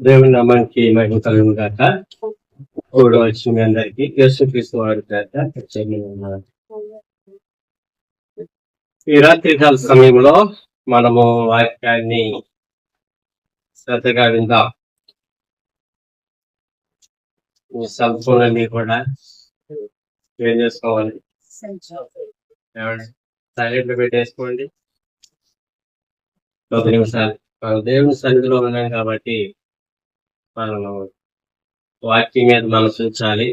దేవుని నామానికి మహిమ కలుగును గాక. కూడా వచ్చిన మీ అందరికి యేసుక్రీస్తు వారి చేత ప్రత్యేకమైన ఈ రాత్రి కాల సమయంలో మనము వాక్యాన్ని శ్రద్ధగా విందాం. మీ సెల్ ఫోన్ అన్ని కూడా ఏం చేసుకోవాలి, సైలెంట్ లో పెట్టేసుకోండి. 10 నిమిషాలు మనం దేవుని సన్నిధిలో ఉన్నాం కాబట్టి మనము వాక్యం మీద మనసు ఉంచాలి.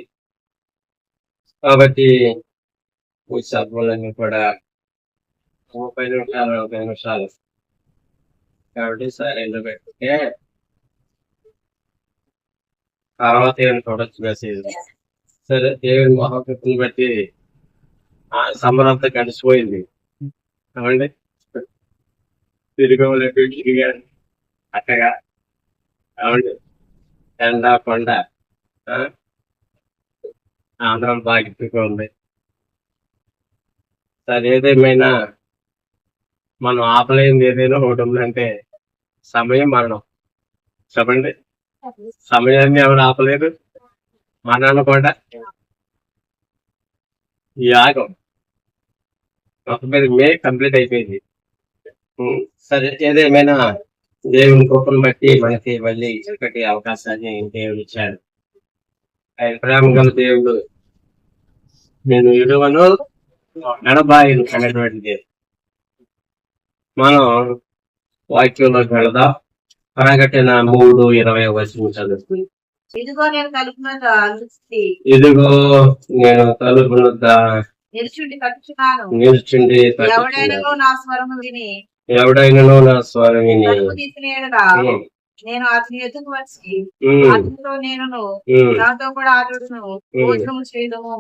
కాబట్టి ఈ సెల్ ఫోన్లన్నీ కూడా 30 నిమిషాలు కాబట్టి సైలెంట్ లో పెట్టుకుంటే తర్వాత ఏమైనా చూడొచ్చు మెసేజ్. సరే, దేవుని మహాకృతిని బట్టి సమరంతా గడిచిపోయింది అవండి. తిరిగాడు అట్టగా అవండి. ఎండ కొండ ఆంధ్రం బాగా ఎక్కువగా ఉంది. సరే, ఏదేమైనా మనం ఆపలేనిది ఏదైనా ఒకటి ఉందంటే సమయం, మరణం. చెప్పండి, సమయాన్ని ఎవరు ఆపలేరు, మరణాన్ని కూడా. ఈ యాగం మే కంప్లీట్ అయిపోయింది. సరే, ఏదేమైనా దేవుని కృపను బట్టి మనకి మళ్ళీ చక్కటి అవకాశాన్ని దేవుడు ఇచ్చాడు. ఆయన ప్రేమ గల దేవుడు నేను విలువను ఎడబాయను అనేటువంటిది. మనం వాక్యంలోకి వెళదాం. పరగట్టిన 3:20 వచనం చదువుతుంది. ఇదిగో నేను తలుపు వద్ద నిల్చుండి కట్టుచున్నాను. ఎవడైనను నా స్వరం విని నేను అతని ఎదుగు వచ్చి అతనితో నేను నాతో కూడా ఆడును భోజనము చేయడము.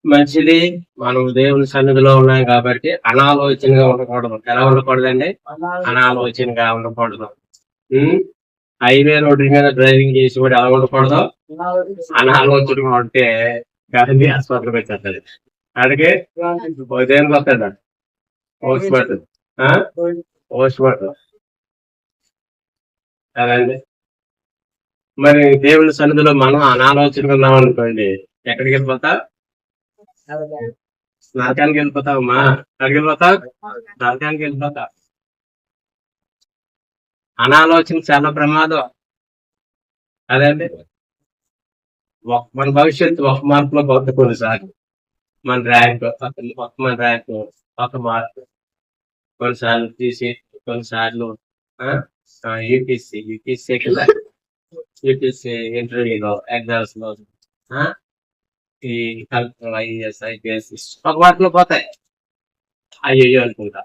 మంచిది. మనం దేవుని సన్నిధిలో ఉన్నాం కాబట్టి అనాలోచనగా ఉండకూడదు. ఎలా ఉండకూడదండి? అనాలోచనగా ఉండకూడదు. హైవే రోడ్డు మీద డ్రైవింగ్ చేసి కూడా ఎలా ఉండకూడదు? అనాలోచనగా ఉంటే గాంధీ హాస్పిటల్కి వచ్చేస్తుంది. అడిగే దేనికి వస్తాడు? పోస్ట్మార్టం. అదండి. మరి దేవుని సన్నిధిలో మనం అనాలోచనగా ఉన్నాం అనుకోండి, ఎక్కడికి వెళ్ళిపోతా? నరకానికి వెళ్ళిపోతావమ్మా. ఎక్కడికి వెళ్ళిపోతావు? నరకానికి వెళ్ళిపోతా. అనాలోచన చాలా ప్రమాదం. అదండి. మన భవిష్యత్తు ఒక మార్పులో పోతే కొన్నిసార్లు మన ర్యాంక్ ఒక మార్పు, కొన్నిసార్లు తీసి, కొన్నిసార్లు యూపీసీ ఇంటర్వ్యూలో, ఎగ్జామ్స్ లో, ఈ కలెక్టర్, ఐఏఎస్, ఐపీఎస్ ఒక వాటిలో పోతాయి. అయ్యో అనుకుంటా,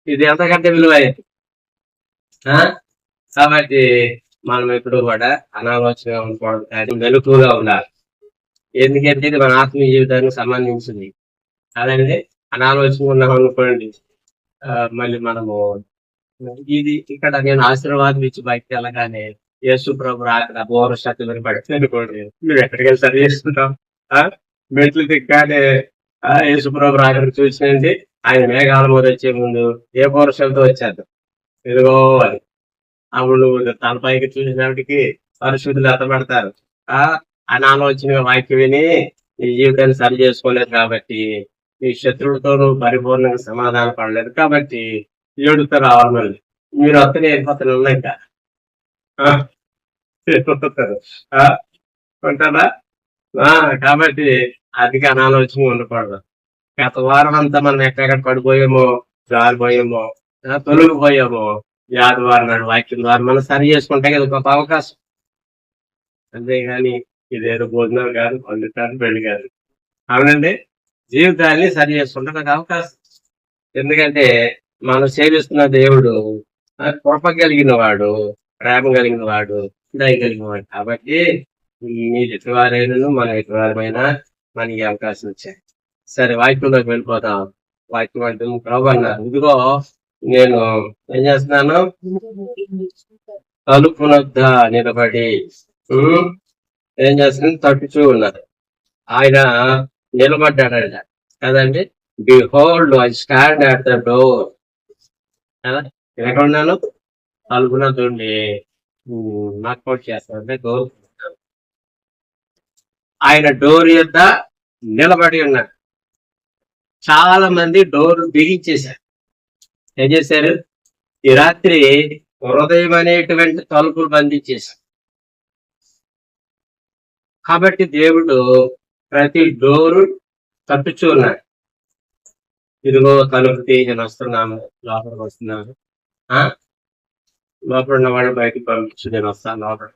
ఇది ఎంతకంటే విలువైంది. కాబట్టి మనం ఎప్పుడు కూడా అనాలోచనగా ఉండకూడదు, కానీ మెలకువగా ఉండాలి. ఎందుకంటే ఇది మన ఆత్మీయ జీవితానికి సంబంధించింది. అదండి. అనాలోచనగా ఉన్నాం అనుకోండి, మళ్ళీ మనము ఇది ఇక్కడ నేను ఆశీర్వాదం ఇచ్చి బయటకు వెళ్ళగానే యేసు ప్రభు రాక బోర శక్తులను పడితే అనుకోండి, మీరు ఎక్కడికి వెళ్ళి సరి చేసుకుంటాం? మెట్లు దిగ్గానే యేసు ప్రభు రాక చూసినండి. ఆయన మేఘాల మీద వచ్చే ముందు ఏ బోర శబ్దం వచ్చేద్దాం, ఇదిగో అని. అప్పుడు తలపైకి చూసినప్పటికీ పరిశుద్ధులు ఎత్తబడతారు. అనాలోచనగా వాక్యం విని నీ జీవితాన్ని సరి చేసుకోలేదు కాబట్టి, నీ శత్రువులతో పరిపూర్ణంగా సమాధానం పడలేదు కాబట్టి ఏడుతో రావాలి. మళ్ళీ మీరు వస్తేనే వెళ్ళిపోతారు. ఇంకా ఉంటారా? కాబట్టి అధిక అనాలోచన ఉండకూడదు. గత వారం అంతా మనం ఎక్కడెక్కడ పడిపోయామో, జారిపోయామో, తొలగిపోయామో, ఈ ఆదివారం నాడు వాక్యం ద్వారా మనం సరి చేసుకుంటే కదా గొప్ప అవకాశం. అంతేగాని ఇదేదో భోజనాలు కాదు, వండుతారు, పెళ్లి కాదు. అవునండి. జీవితాన్ని సరి చేసుకుంటే నాకు అవకాశం. ఎందుకంటే మనం సేవిస్తున్న దేవుడు కృప కలిగిన వాడు, ప్రేమ కలిగిన వాడు, దయ కలిగిన వాడు. కాబట్టి మీరు ఎటువారైనా మనం ఎటువారమైనా మనకి అవకాశం వచ్చాయి. సరే, వాక్యంలోకి వెళ్ళిపోతాం. వాక్యం అంటే ప్రభు అన్నారు, ఇదిగో నేను ఏం చేస్తున్నాను, తలుపు వద్ద నిలబడి ఏం చేస్తున్నాను, తట్టుచూ ఉన్నారు. ఆయన నిలబడ్డాడంట కదండి. Behold I stand at the door. ఎక్కడ ఉన్నాను? తలుపునతుండి నాకౌట్ చేస్తారంటే డోర్. ఆయన డోర్ యొద్ద నిలబడి ఉన్నారు. చాలా మంది డోర్ బిగించేశారు. ఏం చేశారు? ఈ రాత్రి హృదయం అనేటువంటి తలుపులు బంధించేశారు. కాబట్టి దేవుడు ప్రతి డోరు తట్టుచూ ఉన్నాడు. ఇదిగో తలుపు తీసి నేను వస్తున్నాను, లోపలికి వస్తున్నాను, లోపల ఉన్న వాళ్ళు బయటకు పంపించు, నేను వస్తాను లోపల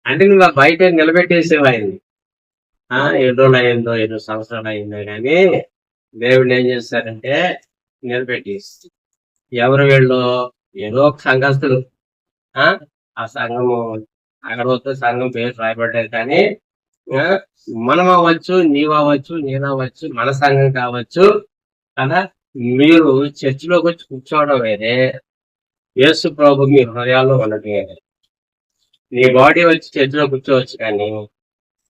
అంటే నువ్వు బయట నిలబెట్టేసేవా ఆయన్ని. 7 రోజులు అయిందో 8 సంవత్సరాలు అయిందో కానీ దేవుడు ఏం చేస్తారంటే నిలబెట్టేసి, ఎవరు వీళ్ళు? ఏదో ఒక సంఘస్థులు. ఆ సంఘము అక్కడ వస్తే సంఘం పేరు రాయబడ్డారు కానీ మనం అవ్వచ్చు, నీవు అవ్వచ్చు, నేను అవ్వచ్చు, మన సంఘం కావచ్చు కదా. మీరు చర్చిలోకి వచ్చి కూర్చోవడం వేరే, యేసు ప్రభు మీ హృదయాల్లో ఉండటం వేరే. నీ బాడీ వచ్చి చర్చిలో కూర్చోవచ్చు కానీ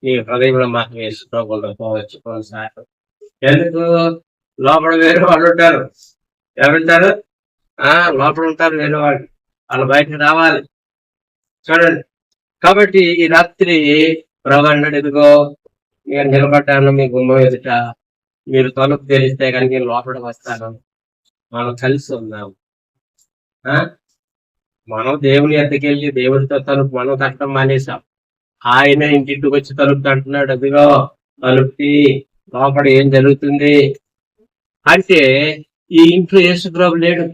నీ హృదయంలో మాత్రం యేసు ప్రభు ఉండకపోవచ్చు కొన్నిసార్లు. ఎందుకు? లోపల వేరే వాళ్ళు ఉంటారు. ఎవరుంటారు? లోపల ఉంటారు వేరే వాళ్ళు, వాళ్ళు బయటకు రావాలి. చూడండి. కాబట్టి ఈ రాత్రి ప్రభు అన్నాడు, ఇదిగో నేను నిలబడ్డాను మీ గుమ్మం ఎదుట, మీరు తలుపు తెరిస్తే కానీ నేను లోపలికి వస్తాను, మనం కలిసి ఉన్నాం. మనం దేవుని ఎద్దకు వెళ్ళి దేవుడితో తలుపు మనం తట్టడం మానేసాం. ఆయన ఇంటికి వచ్చి తలుపు తట్టున్నాడు. అదిగో తలుపు లోపల ఏం జరుగుతుంది అంటే ఈ ఇంట్లో యేసుప్రభు లేడు.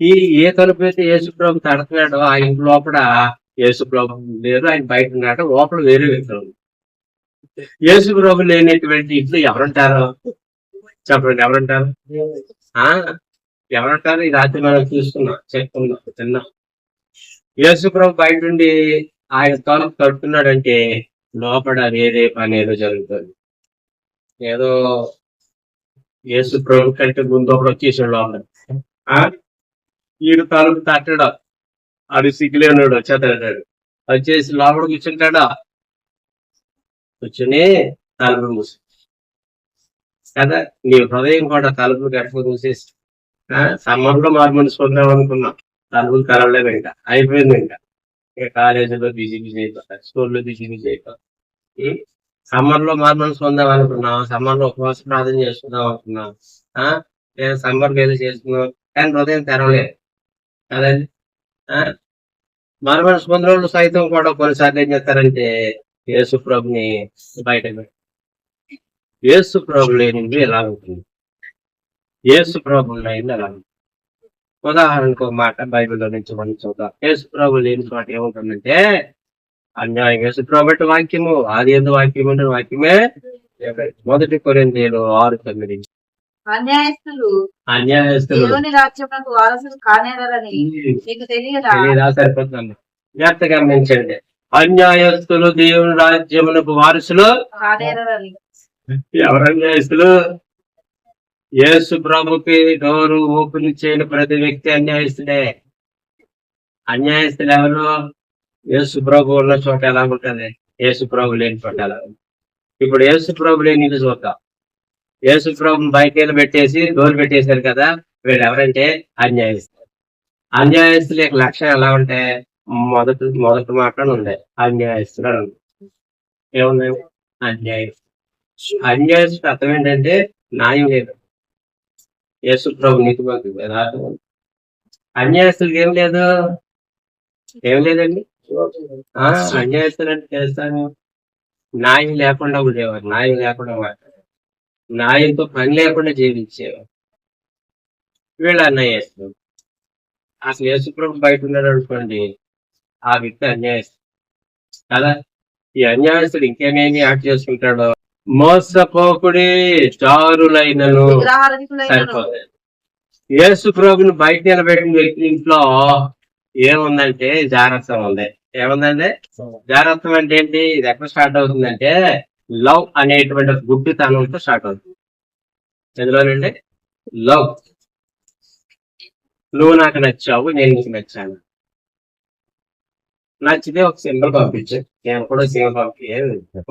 ఈ ఏ తలుపు అయితే యేసుప్రభు తడుతున్నాడో ఆ ఇంటి లోపల యేసుప్రభు లేరు, ఆయన బయట ఉన్నాడు, లోపల వేరే వ్యక్తులు. యేసుప్రభు లేనటువంటి ఇంట్లో ఎవరుంటారు చెప్పండి? ఎవరుంటారు? ఎవరుంటారు? ఈ రాత్రి మనం చూస్తున్నాం, చెప్తున్నాం, తిన్నాం. యేసుప్రభు బయట ఉండి ఆయన తలుపు తడుతున్నాడంటే లోపల వేరే పని ఏదో జరుగుతుంది. ఏదో యేసుప్రభు కంటే ముందు ఒకడు వచ్చేసాడు లోపల. ఈడు తలుపు తట్టడా, అది సిగ్గులేనాడు వచ్చేతాడు, వచ్చేసి లోపల కూర్చుంటాడా, కూర్చుని తలుపు మూసి కదా. నీ హృదయం కూడా తలుపులు గడప మూసేసి సమ్మర్లో మార్మనిసి పొందాం అనుకున్నాం, తలుపులు కలవలేదు, ఇంకా అయిపోయింది. ఇంకా కాలేజీలో బిజీ అయిపోతారు, స్కూల్లో బిజీ అయిపోతారు. సమ్మర్లో మార్మనిసి పొందాం అనుకున్నాం, సమ్మర్లో ఉపవాస ప్రార్థన చేసుకుందాం అనుకున్నాం, సమ్మర్కి ఏదో చేసుకున్నాం, కానీ హృదయం తెరవలేదు కదండి. మార్మనిసి పొందిన వాళ్ళు సైతం కూడా కొన్నిసార్లు ఏం చేస్తారంటే యేసు ప్రభుని బయట పెట్టి, యేసు ప్రభు లేనిది ఎలా ఉంటుంది, యేసు ప్రభు లేనిది ఎలా ఉంటుంది. ఉదాహరణకు ఒక మాట బైబిల్లో నుంచి మనం చూద్దాం. యేసు ప్రభు లేని మాట ఏముంటుందంటే అన్యాయం. యేసు ప్రభు అంటే వాక్యము, ఆది ఎందు వాక్యం అంటే వాక్యమే. 1 కొరింథీయులు 6:9 అన్యాయస్తులు దేవుని రాజ్యమునకు వారసులు కానేరని మీకు తెలియదా? సరిపోతుంది. జాగ్రత్త గమనించండి. అన్యాయస్తులు దేవుని రాజ్యమునకు వారసులు కానేరని. ఎవరు అన్యాయస్తులు? యేసు ప్రభుకి డోరు ఓపెన్ చేయని ప్రతి వ్యక్తి అన్యాయస్తుడే. అన్యాయస్తులు ఎవరు? యేసు ప్రభు ఉన్న చోట ఎలా ఉంటది, యేసు ప్రభు లేని చోట ఎలా ఉంటుంది. ఇప్పుడు యేసు ప్రభు లేని ఇల్లు చూద్దాం. యేసు ప్రభుని బయటకు పెట్టేసి డోర్ పెట్టేశారు కదా, వీళ్ళు ఎవరంటే అన్యాయస్తులు. అన్యాయస్తుల యొక్క లక్షణం ఎలా ఉంటే మొదటి మాటలు ఉన్నాయి, అన్యాయస్తులు అని ఉంది. ఏమున్నాయి? అన్యాయస్తుడు అర్థం ఏంటంటే న్యాయం లేదు. యేసు ప్రభు నీతిమంతుడు, యథార్థం. అన్యాయస్తులకి ఏం లేదు, ఏం లేదండి. అన్యాయస్తులు అంటే చేస్తాను, న్యాయం లేకుండా ఉండేవారు, న్యాయం లేకుండా మాట్లాడారు, న్యాయంతో పని లేకుండా జీవించేవారు. వీళ్ళు అన్యాయస్తులు. అసలు యేసు ప్రభు బయట ఉన్నాడు అనుకోండి, ఆ వ్యక్తి అన్యాయస్తుడు కదా. ఈ అన్యాయస్తుడు ఇంకేమేమి యాడ్ చేసుకుంటాడో, మోసపోకుడి జారులైనను సరిపోతుంది. యేసు ప్రభుని బయట నిలబెట్టిన వ్యక్తి ఇంట్లో ఏముందంటే జాగ్రత్త ఉంది. ఏముందంటే జాగ్రత్త అంటే ఏంటి? ఇది ఎక్కడ స్టార్ట్ అవుతుందంటే లవ్ అనేటువంటి గుడ్డితనంతో స్టార్ట్ అవుతుంది. ఎందులోనంటే లవ్. నువ్వు నాకు నచ్చావు, నేను నీకు నచ్చాను. నచ్చితే ఒక సింబల్ పంపించు, నేను కూడా సింబల్ పంపి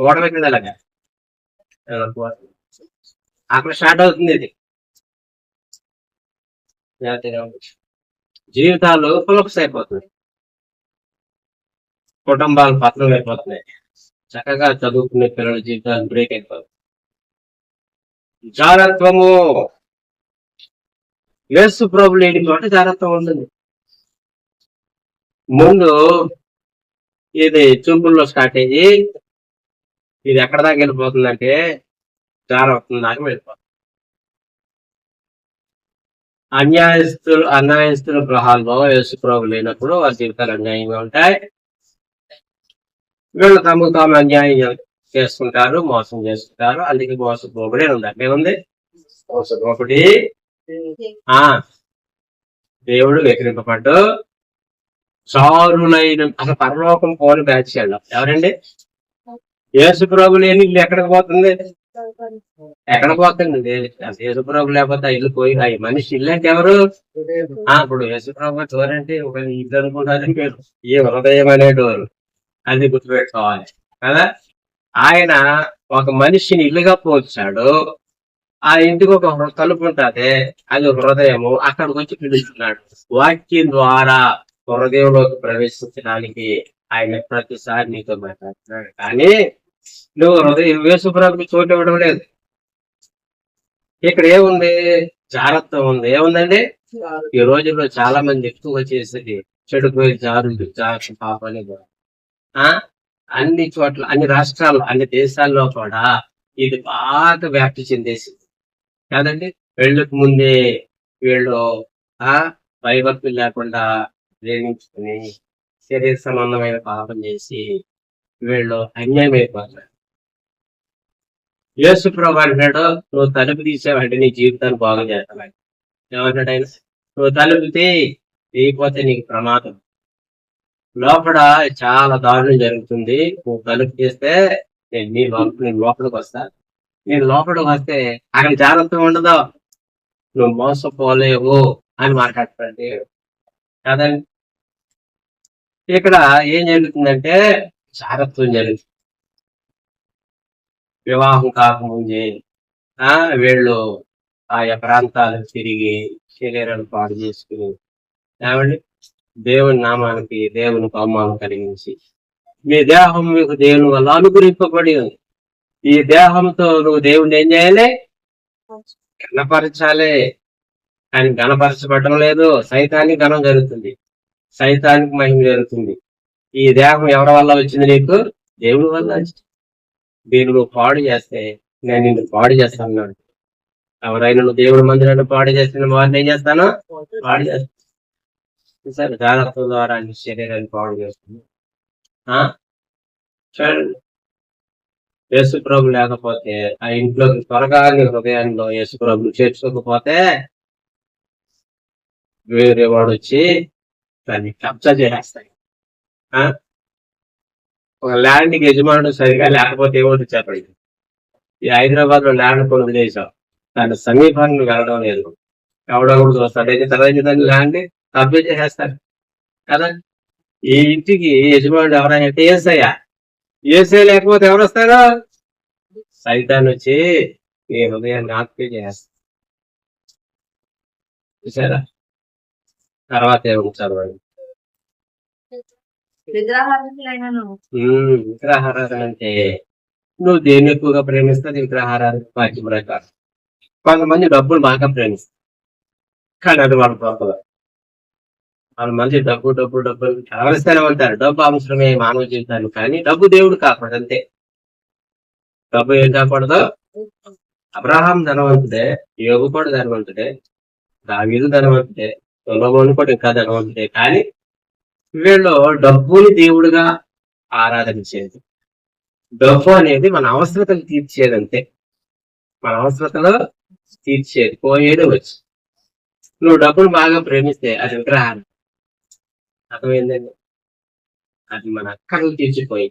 ఓడబెట్టింది అలాగా అక్కడ స్టార్ట్ అవుతుంది ఇది. జీవితాలు కొలప్స్ అయిపోతున్నాయి, కుటుంబాలు పతనం అయిపోతున్నాయి, చక్కగా చదువుకునే పిల్లల జీవితాలు బ్రేక్ అయిపోతాయి. జాగ్రత్తము, యేసు ప్రభు లేని చోట జాగ్రత్త ఉంటుంది. ముందు ఇది చూపుల్లో స్టార్ట్ అయ్యి ఇది ఎక్కడ దాకా వెళ్ళిపోతుందంటే జాగ్రత్త దాకా వెళ్ళిపోతుంది. అన్యాయస్తుల గృహాల్లో యేసు ప్రభు లేనప్పుడు వాళ్ళ జీవితాలు అన్యాయంగా ఉంటాయి. వీళ్ళు తమకు తాము అన్యాయం చేసుకుంటారు, మోసం చేసుకుంటారు. అందుకే మోసపోబడి ఉంది. ఏముంది? మోసపోబడి దేవుడు వెక్కిరింపబడ్డు చారులైన అసలు పరలోకం పోని బ్యాచ్ వెళ్ళాం. ఎవరండి? యేసు ప్రభు లేని ఇల్లు ఎక్కడికి పోతుంది? ఎక్కడ పోతుంది? యేసు ప్రభు లేకపోతే ఇల్లు పోయి మనిషి ఇల్లు అంటే ఎవరు? ఇప్పుడు యేసు ప్రభు చూడంటే ఒక ఇల్లు అనుకుంటారని పేరు, ఈ హృదయం అనేటోరు. అది గుర్తుపెట్టుకోవాలి కదా. ఆయన ఒక మనిషిని ఇల్లుగా పోల్చాడు. ఆ ఇంటికి ఒక తలుపు ఉంటుంది, అది హృదయము. అక్కడికి వచ్చి పిలుస్తున్నాడు. వాక్యం ద్వారా హృదయంలోకి ప్రవేశించడానికి ఆయన ప్రతిసారి నీతో మాట్లాడుతున్నాడు. కానీ నువ్వు హృదయం యేసు ప్రభుకి చోటు ఇవ్వడం లేదు. ఇక్కడ ఏముంది? జాగ్రత్త ఉంది. ఏముందండి? ఈ రోజుల్లో చాలా మంది ఎక్కువగా చేసేది చెడుపోయి జారులు పాపని. అన్ని చోట్ల, అన్ని రాష్ట్రాల్లో, అన్ని దేశాల్లో కూడా ఇది బాగా వ్యాప్తి చెందేసింది కాదండి. పెళ్లికి ముందే వీళ్ళు భయభక్తులు లేకుండా ప్రేమించుకుని శరీర సంబంధమైన పాపం చేసి వీళ్ళు అన్యాయం అయిపోతారు. యేసు ప్రభు అంటాడు, నువ్వు తలుపు తీసావంటే నీ జీవితాన్ని బాగు చేస్తావు. ఏమంటాడు ఆయన? నువ్వు తలుపు తీయకపోతే నీకు ప్రమాదం. లోపల చాలా దారుణం జరుగుతుంది. నువ్వు తలుపు తీస్తే నేను లోపలికి వస్తా. నేను లోపలికి వస్తే అక్కడ జాగ్రత్త ఉండదు, నువ్వు మోసపోలేవు అని మాట్లాడుతుంది కదండి. ఇక్కడ ఏం జరుగుతుందంటే జాగ్రత్తం జరుగుతుంది. వివాహం కాకముందే వీళ్ళు ఆయా ప్రాంతాలకు తిరిగి శరీరాలు పాడు చేసుకుని ఏమండి దేవుని నామానికి, దేవునికి అవమానం కలిగించి, మీ దేహం మీకు దేవుని వల్ల అనుగ్రహింపబడి ఉంది. ఈ దేహంతో నువ్వు దేవుణ్ణి ఏం చేయాలి? గణపరచాలి. కానీ గణపరచబడడం లేదు. సైతానికి ఘనం జరుగుతుంది, సైతానికి మహిమ జరుగుతుంది. ఈ దేహం ఎవరి వల్ల వచ్చింది? నీకు దేవుని వల్ల వచ్చింది. దీన్ని నువ్వు పాడు చేస్తే నేను నిన్ను పాడు చేస్తాను. ఎవరైనా నువ్వు దేవుడి మందిరాన్ని పాడు చేస్తున్న వారిని ఏం చేస్తాను? పాడు చేస్తాను. సరే, జాగ్రత్త ద్వారా నీ శరీరాన్ని పాడు చేస్తుంది. చూడండి, యేసు ప్రభు లేకపోతే ఆ ఇంట్లోకి త్వరగా నీ హృదయంలో యేసు ప్రభులు చేర్చుకోకపోతే వేరే వాడు వచ్చి దాన్ని కబ్జా చేసేస్తాయి. ఒక ల్యాండ్కి యజమానుడు సరిగా లేకపోతే ఏమవుతుంది చెప్పండి? ఈ హైదరాబాద్ లో ల్యాండ్ కొని వదిలేసాం, దాని సమీపాన్ని వెళ్ళడం లేదు. ఎవడో కూడా చూస్తాడు, అయితే తర్వాత దాన్ని ల్యాండ్ కబ్జా చేసేస్తారు కదా. ఈ ఇంటికి యజమానుడు ఎవరైనా ఏసయ్యా, ఏసై లేకపోతే ఎవరు వస్తారో? సైతాన్ వచ్చి ఈ హృదయాన్ని ఆక్యుపై చేస్తారు. చూసారా? తర్వాత ఏముంటారు వాళ్ళు? విగ్రహారాధన అంటే నువ్వు దేన్ని ఎక్కువగా ప్రేమిస్తుంది? విగ్రహారాధన వాక్యం ప్రకారం. కొంతమంది డబ్బులు బాగా ప్రేమిస్తారు, కానీ అది వాళ్ళ గొప్ప. వాళ్ళ మంది డబ్బు డబ్బు డబ్బు ఎవరిస్తూనే ఉంటారు. డబ్బు అవసరమే మానవ జీవితాన్ని, కానీ డబ్బు దేవుడు కాకూడదు అంతే. డబ్బు ఏం కాకూడదు? అబ్రహాం ధనవంతుడే, యోగు కూడా ధనవంతుడే, దావీదు ధనవంతుడే, సొలొమోను కూడా ఇంకా ధనవంతుడే. కానీ వీళ్ళు డబ్బుని దేవుడుగా ఆరాధించేది. డబ్బు అనేది మన అవసరతలు తీర్చేది అంతే. మన అవసరతలు తీర్చేది, పోయేది వచ్చి. నువ్వు డబ్బును బాగా ప్రేమిస్తే అది విగ్రహాలు. అర్థమైందండి? అది మన అక్కర్లు తీర్చిపోయి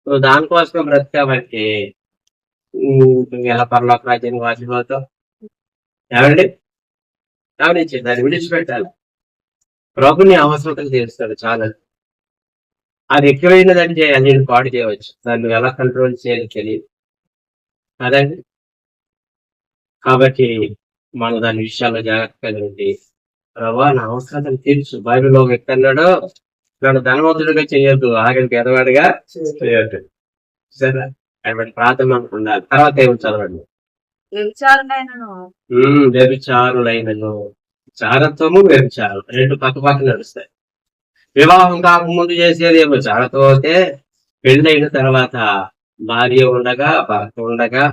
నువ్వు దానికోసం బ్రతికాబట్టి నువ్వు ఎలా పరలోక రాజ్యాన్ని వాసిపోతావు? ఏమండి? గమనించి దాన్ని విడిచిపెట్టాలి. ప్రభుని అవసరతలు తీరుస్తాడు చాలా. అది ఎక్కువైనదని చేయాలి, నేను పాడు చేయవచ్చు. దాన్ని ఎలా కంట్రోల్ చేయాలి తెలియదు కదండి. కాబట్టి మనం దాని విషయాల్లో జాగ్రత్తగా ఉండి ప్రభా నా అవసరాన్ని తీర్చు. బైబిల్లో ఒక వ్యక్తి అన్నాడు, నన్ను ధనవంతుడిగా చేయొద్దు, ఆఖరికి ఎదవాడిగా చేయొద్దు. సరే అటువంటి ప్రార్థన ఉండాలి. తర్వాత ఏమి చదవండి. వ్యభిచారులైనను, చారత్వము వ్యభిచారం రెండు పక్క పక్క నడుస్తాయి. వివాహం కాకముందు చేసేది ఏమో చారత్వం అయితే, పెళ్ళైన తర్వాత భార్య ఉండగా భర్త ఉండగా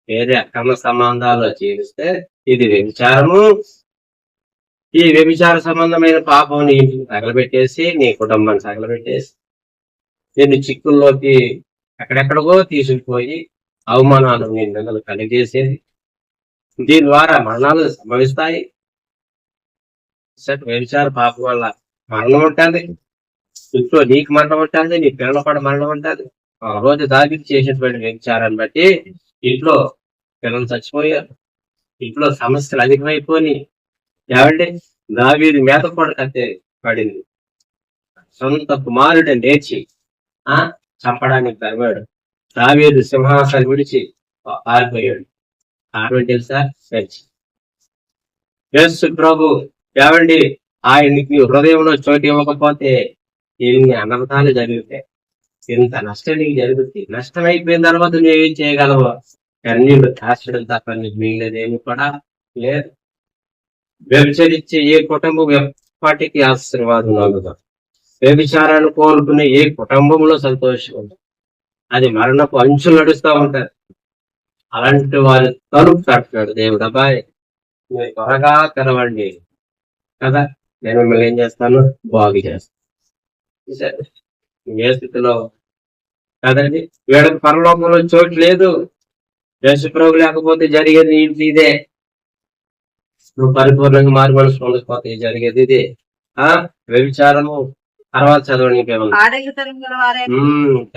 వేరే అక్రమ సంబంధాలు జీవిస్తే ఇది వ్యభిచారము. ఈ వ్యభిచార సంబంధమైన పాపం నీ ఇంటిని తగలబెట్టేసి, నీ కుటుంబాన్ని తగలబెట్టేసి, నిన్ను చిక్కుల్లోకి ఎక్కడెక్కడికో తీసుకుపోయి అవమానాలు నిందలు కలిగేసేది. దీని ద్వారా మరణాలు సంభవిస్తాయి. వ్యభిచార పాపం వల్ల మరణం ఉంటుంది. ఇంట్లో నీకు మరణం ఉంటుంది, నీ పిల్లలు కూడా మరణం ఉంటుంది. ఆ రోజు దావీదు చేసినటువంటి వ్యభిచారాన్ని బట్టి ఇంట్లో పిల్లలు చచ్చిపోయారు, ఇంట్లో సమస్యలు అధికమైపోయి. ఏమంటే దావీదు మేత కూడా కత్తే పడింది. సొంత కుమారుడు లేచి చంపడానికి తరివాడు. దావీదు సింహాసనం విడిచి పారిపోయాడు. కారణం తెలుసా? యేసు ప్రభు ఏమండి ఆయనకి హృదయంలో చోటు ఇవ్వకపోతే ఎన్ని అనర్థాలు జరుగుతాయి, ఎంత నష్టం నీకు జరుగుతుంది. నష్టం అయిపోయిన తర్వాత నువ్వేం చేయగలవు? కన్నీళ్లు కాచడం తప్ప నీకు మిగిలేదేమి కూడా లేదు. వ్యభిచరించే ఏ కుటుంబం ఎప్పటికీ ఆశీర్వాదం నలుగుతాం. వ్యభిచారాన్ని కోరుకునే ఏ కుటుంబంలో సంతోషం ఉంటుంది. అది మరణపు అంచులు నడుస్తూ ఉంటారు. అలాంటి వారి తలుపు తట్టున్నాడు దేవుడు. అబ్బాయి మీరు త్వరగా తెరవండి కదా, నేను మిమ్మల్ని ఏం చేస్తాను? బాగు చేస్తాను. ఏ స్థితిలో కదండి, వీళ్ళకి పరలోకంలో చోటు లేదు. యేసుప్రభు లేకపోతే జరిగేది ఇదే. నువ్వు పరిపూర్ణంగా మారు మనసు పొందకపోతే జరిగేది ఇదే. వ్యభిచారము తర్వాత చదవడానికి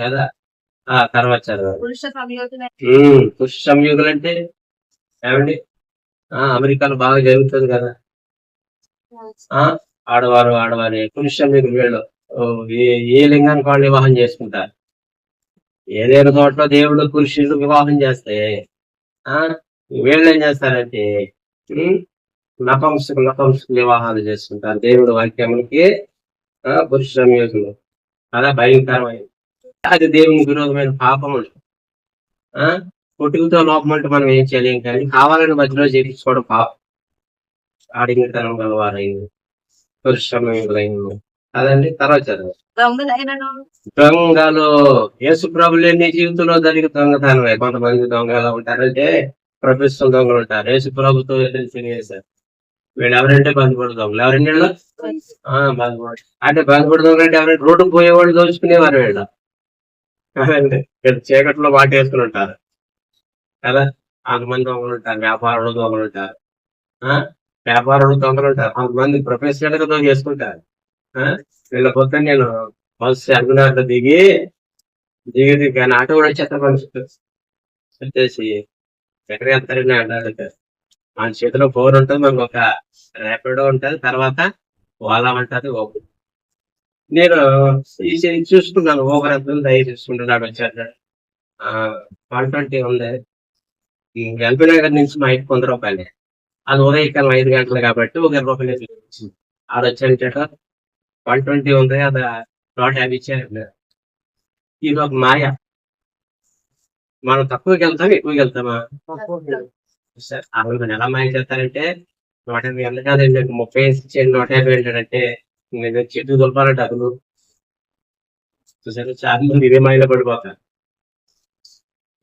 కదా. తర్వాత చదవాలి. పురుష సంయోగులు అంటే ఏమండి, అమెరికాలో బాగా జరుగుతుంది కదా. ఆడవారే పురుష సంయోగులు. వీళ్ళు ఏ లింగానికి వాళ్ళు వివాహం చేసుకుంటారు. ఏదైనా చోట్ల దేవుడు పురుషులు వివాహం చేస్తే వీళ్ళు ఏం చేస్తారంటే నపంసకులు వివాహాలు చేసుకుంటారు. దేవుడు వాక్యములకి పురుష సంయోగులు అలా భయంకరమైంది. అది దేవునికి విరోధమైన పాపము. పుట్టుకతో లోపం అంటే మనం ఏం చేయలేం, కానీ కావాలని మధ్యలో చేయించుకోవడం పాపం. ఆడింగితనం గలవారైంది, పురుష సంయోగులైంది అదండి. తర్వాత దొంగలు యేసు ప్రభులే నీ జీవితంలో జరిగే దొంగతనమే. కొంతమంది దొంగలు ఉంటారంటే ప్రొఫెషనల్ దొంగలు ఉంటారు. యేసు ప్రభుతో చేశారు. వీళ్ళు ఎవరంటే బంధుపడు దొంగలు. ఎవరండి వీళ్ళు? బంధుపడు అంటే బంధుపడు దొంగలు అంటే ఎవరంటే రోడ్డు పోయేవాళ్ళు దోచుకునేవారు వీళ్ళు. కదండి, చీకట్లో వాటేసుకుని ఉంటారు కదా. కొంతమంది దొంగలు ఉంటారు, వ్యాపారులు దొంగలు ఉంటారు, వ్యాపారులు దొంగలు ఉంటారు. కొంతమంది ప్రొఫెషనల్ గా దొంగ చేసుకుంటారు. వీళ్ళ పొద్దున నేను బస్సు అరుగునాట దిగి కానీ ఆటో కూడా చెత్త వచ్చేసి ఎక్కడ వెళ్తారని అన్నాడు. మన చేతిలో ఫోన్ ఉంటుంది, మనకు ఒక ర్యాపిడో ఉంటుంది, తర్వాత ఓలా ఉంటుంది. నేను చూసుకున్నాను, ఓవర్ ఎంత దయ చూసుకుంటున్నాడు. వచ్చాడు 120 ఉంది. ఎల్బీ నగర్ నుంచి మా ఇంటికి 100 రూపాయలే. అది ఉదయకాలం 5 గంటలు కాబట్టి 1 రూపాయలు చూపించింది. ఆడొచ్చాడు 120 ఉంది, అది 150 ఇచ్చారు. ఇది ఒక మాయ. మనం తక్కువకి వెళ్తాం, ఎక్కువకి వెళ్తామా? అసలు ఎలా మాయ చేస్తారంటే 150 ఎంత కాదండి, 30 ఇచ్చేది 150 ఏంటంటే చెట్టు దులపాలంటే అసలు చూసారు. చాలా మంది ఇదే మాయలో పడిపోతారు.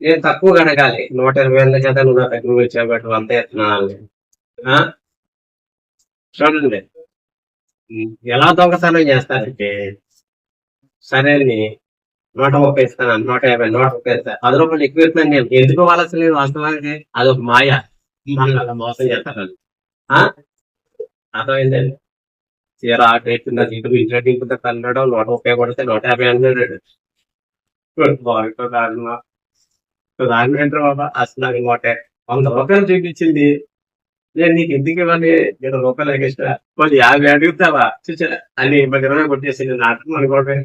నేను తక్కువ అడగాలి, 120 ఎంత కదా, నువ్వు నాకు ఎక్కువ ఇచ్చాబట్టి అంత ఎత్తున్నాను. చూడండి ఎలా దొంగతనం చేస్తారంటే, సరే 130 ఇస్తాను, 150, 130 ఇస్తాను, 10 రూపాయలు ఎక్కువ ఇస్తున్నాను. నేను ఎందుకు ఇవ్వాల్సి లేదు, వాస్తవానికి అదొక మాయ. మనం మోసం చేస్తాను. అర్థమైందండి. తీరా ఆట ఎత్తున్నా ఇంట్లో దింపుతా కన్నాడు, 130 కొడితే 150 అన్నాడు. దాని వెంటనే బాబా అసలు నాకు 100 రూపాయలు చూపించింది. నేను నీకు ఎందుకు ఇవ్వాలి, 20 రూపాయలు ఎక్స్ట్రా, కొన్ని 50 అడుగుతావా చూసా అని 10 రూపాయలు కొట్టేసింది. నాటకం అనుకోవడం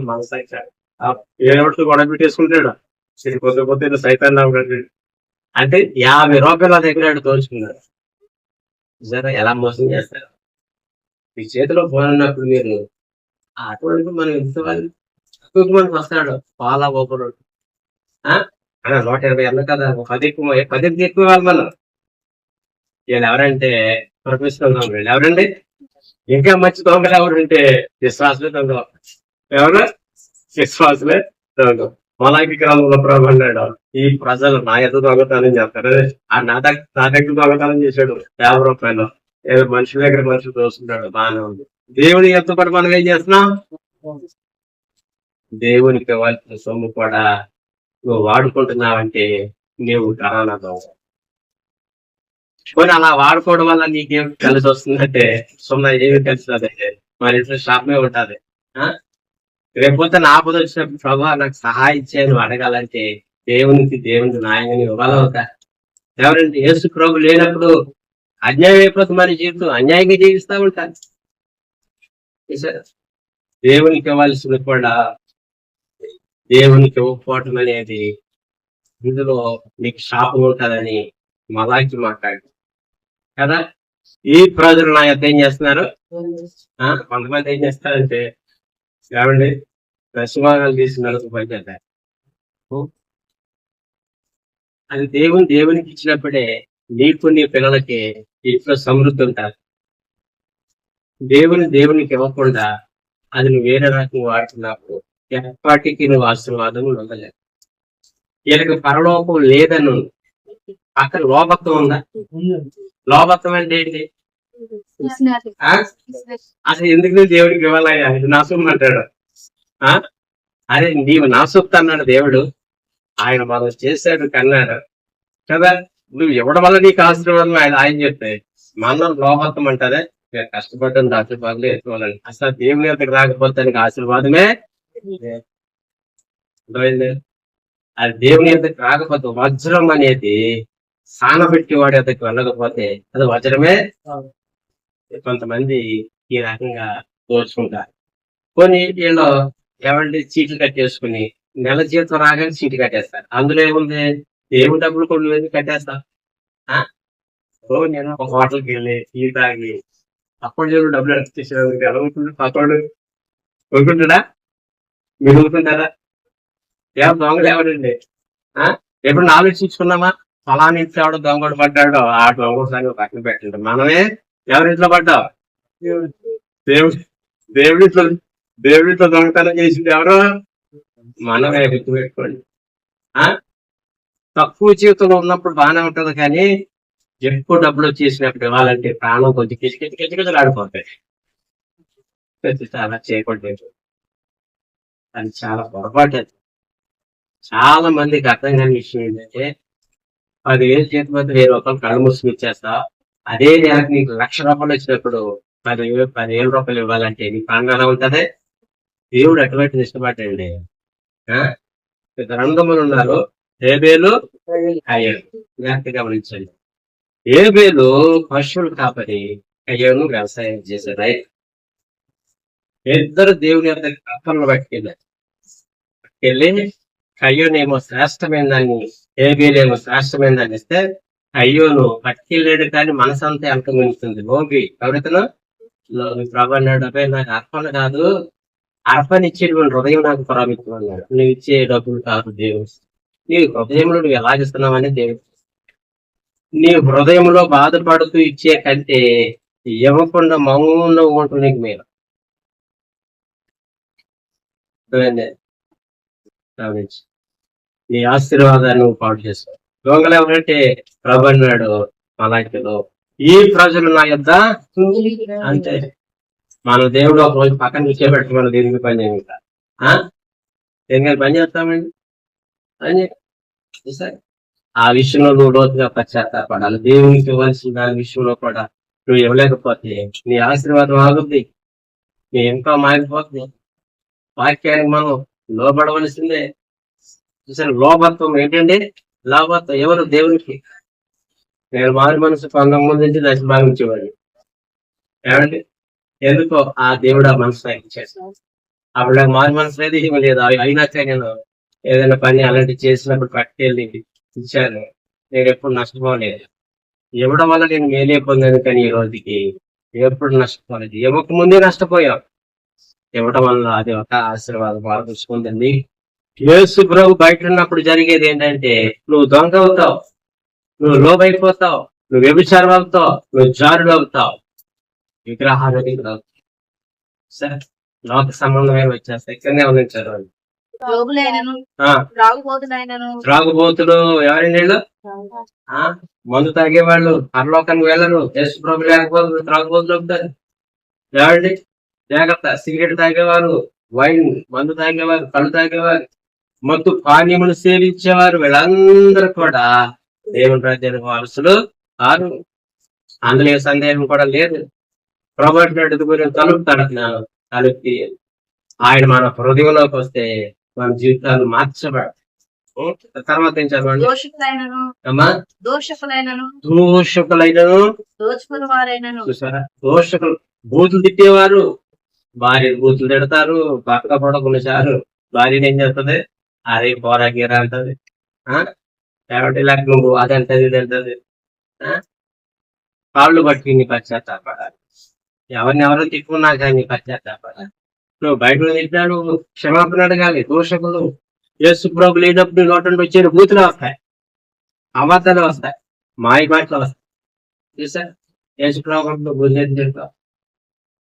మనసు ఏడు గొడవ పెట్టేసుకుంటాడు. పొద్దు సైతాన్ అంటే 50 రూపాయలు దగ్గర దోచుకున్నాడు. సరే ఎలా మోసం చేస్తారు. మీ చేతిలో ఫోన్ ఉన్నప్పుడు మీరు అటువంటి మనం ఎంత తక్కువ మందికి వస్తాడు పాలా ఒకరు 120 అన్న కదా 10 ఎక్కువ 10 ఎక్కువ వాళ్ళు మనం వీళ్ళు ఎవరంటే ప్రొఫెషనల్ దొంగలు ఎవరండి ఇంకా మంచి దొంగలు ఎవరంటే విశ్వాసులే దొంగ ఎవరు విశ్వాసులే దొంగ మొలాకి గ్రామంలో ప్రభు అన్నాడు ఈ ప్రజలు నా ఎద్దు దొంగతనం చేస్తారు నా దగ్గర దొంగతనం చేశాడు 50 రూపాయలు ఏదో మనుషుల దగ్గర మనుషులు దోసుకుంటాడు బాగానే ఉంది దేవుని ఎంత పడి మనం ఏం చేస్తున్నాం దేవునికి ఇవ్వాల్సిన సొమ్ము కూడా నువ్వు వాడుకుంటున్నావంటే నీవు కరోనా దొంగ అలా వాడుకోవడం వల్ల నీకేం కలిసి వస్తుందంటే సున్నా ఏమి కలిసి రాదంటే మన ఇంట్లో షాపే ఉంటుంది రేపోతే ఆపద వచ్చినప్పుడు ప్రభా నాకు సహాయం చేయను అడగాలంటే దేవునికి నాయకుని ఇవ్వాలవుతా ఎవరంటే యేసు ప్రభు లేనప్పుడు అన్యాయం అయిపోతుంది మన జీవితం అన్యాయంగా జీవిస్తా ఉంటాను దేవునికి ఇవ్వాల్సింది కూడా దేవునికి ఇవ్వకపోవటం అనేది ఇందులో నీకు శాపం ఉంటుందని మలాకి మాట్లాడు కదా ఈ ప్రజలు నా యొక్క ఏం చేస్తున్నారు కొంతమంది ఏం చేస్తారంటే ఏమండి దశభాగాలు తీసి నలుగు పనిచేస్తారు అది దేవునికి ఇచ్చినప్పుడే నీకు నీ పిల్లలకి ఇంట్లో సమృద్ధి ఉంటారు దేవునికి ఇవ్వకుండా అది నువ్వు వేరే రకంగా వాడుతున్నప్పుడు ఎప్పటికీ నువ్వు ఆశీర్వాదం ఉండలేదు వీళ్ళకి పరలోకం లేదను అక్కడ లోభత్వం ఉందా లోభత్వం అంటే ఏంటి అసలు ఎందుకు నువ్వు దేవుడికి ఇవ్వాలయ్యా ఇది నా సొమ్ము అంటాడు అరే నీవు నా సొత్తు అన్నాడు దేవుడు ఆయన మనం చేశాడు కన్నాడు కదా నువ్వు ఇవ్వడం వల్ల నీకు ఆశీర్వాదం ఆయన చెప్తే మనం లోభత్వం అంటారే కష్టపడ్డం ఆశీర్వాదాలు ఎత్తుకోవాలని అసలు దేవుని దగ్గర రాకపోతే నీకు ఆశీర్వాదమే అది దేవుని ఎద్దకు రాకపోతే వజ్రం అనేది సానబెట్టి వాడి ఎద్దకు వెళ్ళకపోతే అది వజ్రమే కొంతమంది ఈ రకంగా దోచుకుంటారు కొన్ని వీళ్ళు ఎవరి చీట్లు కట్టేసుకుని నెల జీతం రాగానే చీటి కట్టేస్తారు అందులో ఏముంది దేవుని డబ్బులు కొన్ని కట్టేస్తా నేను ఒక హోటల్కి వెళ్ళి టీ తాగి అప్పుడు డబ్బులు ఎక్కించేసాడు ఎలా ఉంటుంది పక్కడు కొనుక్కుంటాడా మీరు ఊరుకుంటారా ఎవరు దొంగలు ఎవరండి ఎప్పుడు ఆలోచించుకున్నామా ఫలాని ఇంట్లో ఎవడో దొంగడు పడ్డాడో ఆ దొంగడు సంగతి పక్కన పెట్టండి మనమే ఎవరింట్లో పడ్డావు దేవుడితో దొంగతనం చేసింది ఎవరు మనమే గుర్తుపెట్టుకోండి తక్కువ జీవితంలో ఉన్నప్పుడు బాగానే ఉంటది కానీ ఎక్కువ డబ్బులు వచ్చేసినప్పుడు ఇవ్వాలంటే ప్రాణం కొంచెం కిచకిచలు ఆడిపోతాయి అలా చేయకూడదు అది చాలా పొరపాటు అది చాలా మందికి అర్థం కాని విషయం ఏంటంటే 10,000 చేతి మధ్య 1,000 రూపాయలు కళ్ళు మూసుకుని ఇచ్చేస్తా అదే నెలకు నీకు 1,00,000 రూపాయలు వచ్చినప్పుడు 10,000 రూపాయలు ఇవ్వాలంటే నీ ప్రాణం ఎలా ఉంటది దేవుడు అటువంటి ఇష్టపడండి గ్రంథములు ఉన్నారు హేబేలు కయ్యను గమనించండి హేబేలు పశువులు కాపరి కయ్యను వ్యవసాయం చేశారు రైట్ ఇద్దరు దేవుని యొక్క కప్పలను పట్టుకెళ్ళి కయ్యోనేమో శ్రేష్టమైన దాన్ని హేబేలేమో శ్రేష్టమైన దాన్ని ఇస్తే కయ్యోను పట్టుకెళ్ళాడు కానీ మనసంతా వెనకమిస్తుంది లోకి ఎవరితను ప్రభు అన్నాడు అబ్బాయి నాకు అర్పణ కాదు అర్పణ ఇచ్చేటువంటి హృదయం నాకు ప్రాముఖ్యం అన్నాడు నువ్వు ఇచ్చే డబ్బులు కాదు దేవుడు నీ హృదయంలో నువ్వు ఎలాగిస్తున్నావని దేవుడు నీ హృదయంలో బాధపడుతూ ఇచ్చే కంటే ఇవ్వకుండా మౌనంగా ఉంటుంది నీకు మీరు నీ ఆశీర్వాదాన్ని నువ్వు పాటు చేస్తావు దొంగలు ఎవరంటే ప్రభు అన్నాడు మలాకిలో ఈ ప్రజలు నా యొద్ద అంతే మన దేవుడు ఒక రోజు పక్కన కూర్చోబెట్టి మనం దేనికి పని చేయాలి దేనికి పని చేస్తామండి ఆ విషయంలో నువ్వు లోతుగా పశ్చాత్తాపడాలి దేవునికి ఇవ్వాల్సిన దాని విషయంలో కూడా నువ్వు ఇవ్వలేకపోతే నీ ఆశీర్వాదం ఆగుద్ది నీ ఇంకా మారిపోతుంది వాక్యానికి మనం లోబడవలసిందే చూసారు లోభత్వం ఏంటండి లోభత్వం ఎవరు దేవునికి నేను మారి మనసు పొందక నుంచి దశ భావించేవాడిని ఏమండి ఎందుకో ఆ దేవుడు ఆ మనసు నాకు ఇచ్చేస్తాను అప్పుడు నాకు మారి మనసు లేదు ఏమీ లేదు అయినాక నేను ఏదైనా పని అలాంటివి చేసినప్పుడు పట్టుకెళ్ళి ఇచ్చాను నేను ఎప్పుడు నష్టపోలేదు ఇవ్వడం వల్ల నేను మేలే పొందాను కానీ ఈ రోజుకి ఎప్పుడు నష్టపోలేదు, ఇవ్వక ముందే నష్టపోయాం. ఇవ్వటం వల్ల అది ఒక ఆశీర్వాదం బాగుంటుంది. యేసు ప్రభు బయట ఉన్నప్పుడు జరిగేది ఏంటంటే, నువ్వు దొంగ అవుతావు, నువ్వు లోబైపోతావు, నువ్వు వ్యభిచారం అవుతావు, నువ్వు జారుడు అవుతావు, విగ్రహాలు సరే లోక సంబంధమైన వచ్చేస్తాయి. ఇక్కడనే ఉంచారు వాళ్ళు. యోగులైనను ఆ, త్రాగుబోతులైనను త్రాగుబోతులు ఎవరండి వీళ్ళు? మందు తాగేవాళ్ళు పరలోకానికి వెళ్ళరు. యేసు ప్రభు లేకపోతే త్రాగుబోతులు అవుతారు. ఎవరండి? జాగ్రత్త. సిగరెట్ తాగేవారు, వైన్ మందు తాగేవారు, కళ్ళు తాగేవారు, మత్తు పానీయములు సేవించేవారు, వీళ్ళందరూ కూడా దేవుని రాజ్యానికి వారసులు కారు. అందులో ఏ సందేహం కూడా లేదు. ప్రభు ఎదుగురి తలుపు తడుతున్నాను, తలుపు ఆయన మన హృదయంలోకి వస్తే మన జీవితాలు మార్చబడతాయి. తర్వాత ఏం చదవండి. దోషకులైనను అమ్మా, దోషకులైనను దూషకులైనను దోచుకుని వారైనను చూసారా, దోషకులు బూతులు తిట్టేవారు, భార్య బూతులు తిడతారు, భర్త కూడా కొన్నిసార్లు భార్యని ఏం చేస్తుంది, అదే పోరాగీరా అంటది, కాబట్టి ఇలా నువ్వు అది అంటది ఇది అంటది. కాళ్ళు బట్టి నీ పశ్చాత్తాపడాలి. ఎవరిని ఎవరో తిట్టుకున్నా కానీ నీ పశ్చాత్తాపడాలి. నువ్వు బయట తిట్టాడు, క్షమాపణ అడగాలి. దోషకులు యేసు ప్రభు లేనప్పుడు నోటి నుండి వచ్చే బూతులు వస్తాయి, అబద్ధాలు వస్తాయి, మాయ మాటలు వస్తాయి. చూసా, యేసు ప్రభు బుద్ధి చెప్తావు,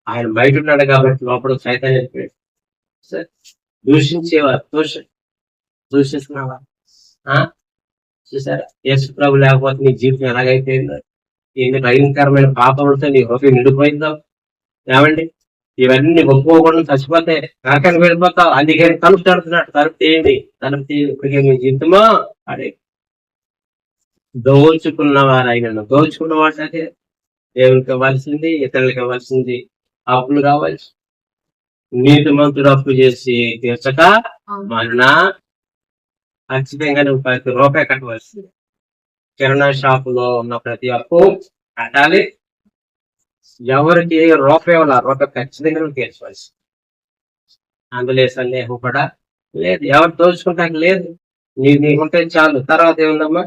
ఆయన బయట ఉన్నాడు కాబట్టి లోపల సైతం చెప్పాడు. దూషించేవారు దూషిస్తున్నావా? చూసారా, యేసు ప్రభు లేకపోతే నీ జీవితం ఎలాగైపోయిందో, ఎన్ని భయంకరమైన పాపములతో నీ హృదయం నిండిపోయిందో. ఏమండి, ఇవన్నీ ఒప్పుకోకుండా చచ్చిపోతే నరకానికి వెళ్ళిపోతావు. అందుకే తలుపు తడుతున్నాడు. తలుపు తీయండి, తలుపు తీయండి. మీ జీవితమో అడే దోచుకున్నవారు అయినను. దోచుకున్నవాడు అంటే దేవునికి ఇవ్వాల్సింది, ఇతరులకు ఇవ్వాల్సింది, అప్పులు కావాల్సి. నీతిమంతుడు అప్పు చేసి తీర్చక మన్నా ఖచ్చితంగా నువ్వు ₹10 కట్టవలసింది. కిరాణా షాపులో ఉన్న ప్రతి అప్పు కట్టాలి. ఎవరికి ₹1 ఖచ్చితంగా నువ్వు తీర్చవలసి. అందులో సందేహం కూడా లేదు. ఎవరు దోచుకుంటాక లేదు. నీకుంటే చాలు. తర్వాత ఏముందమ్మా?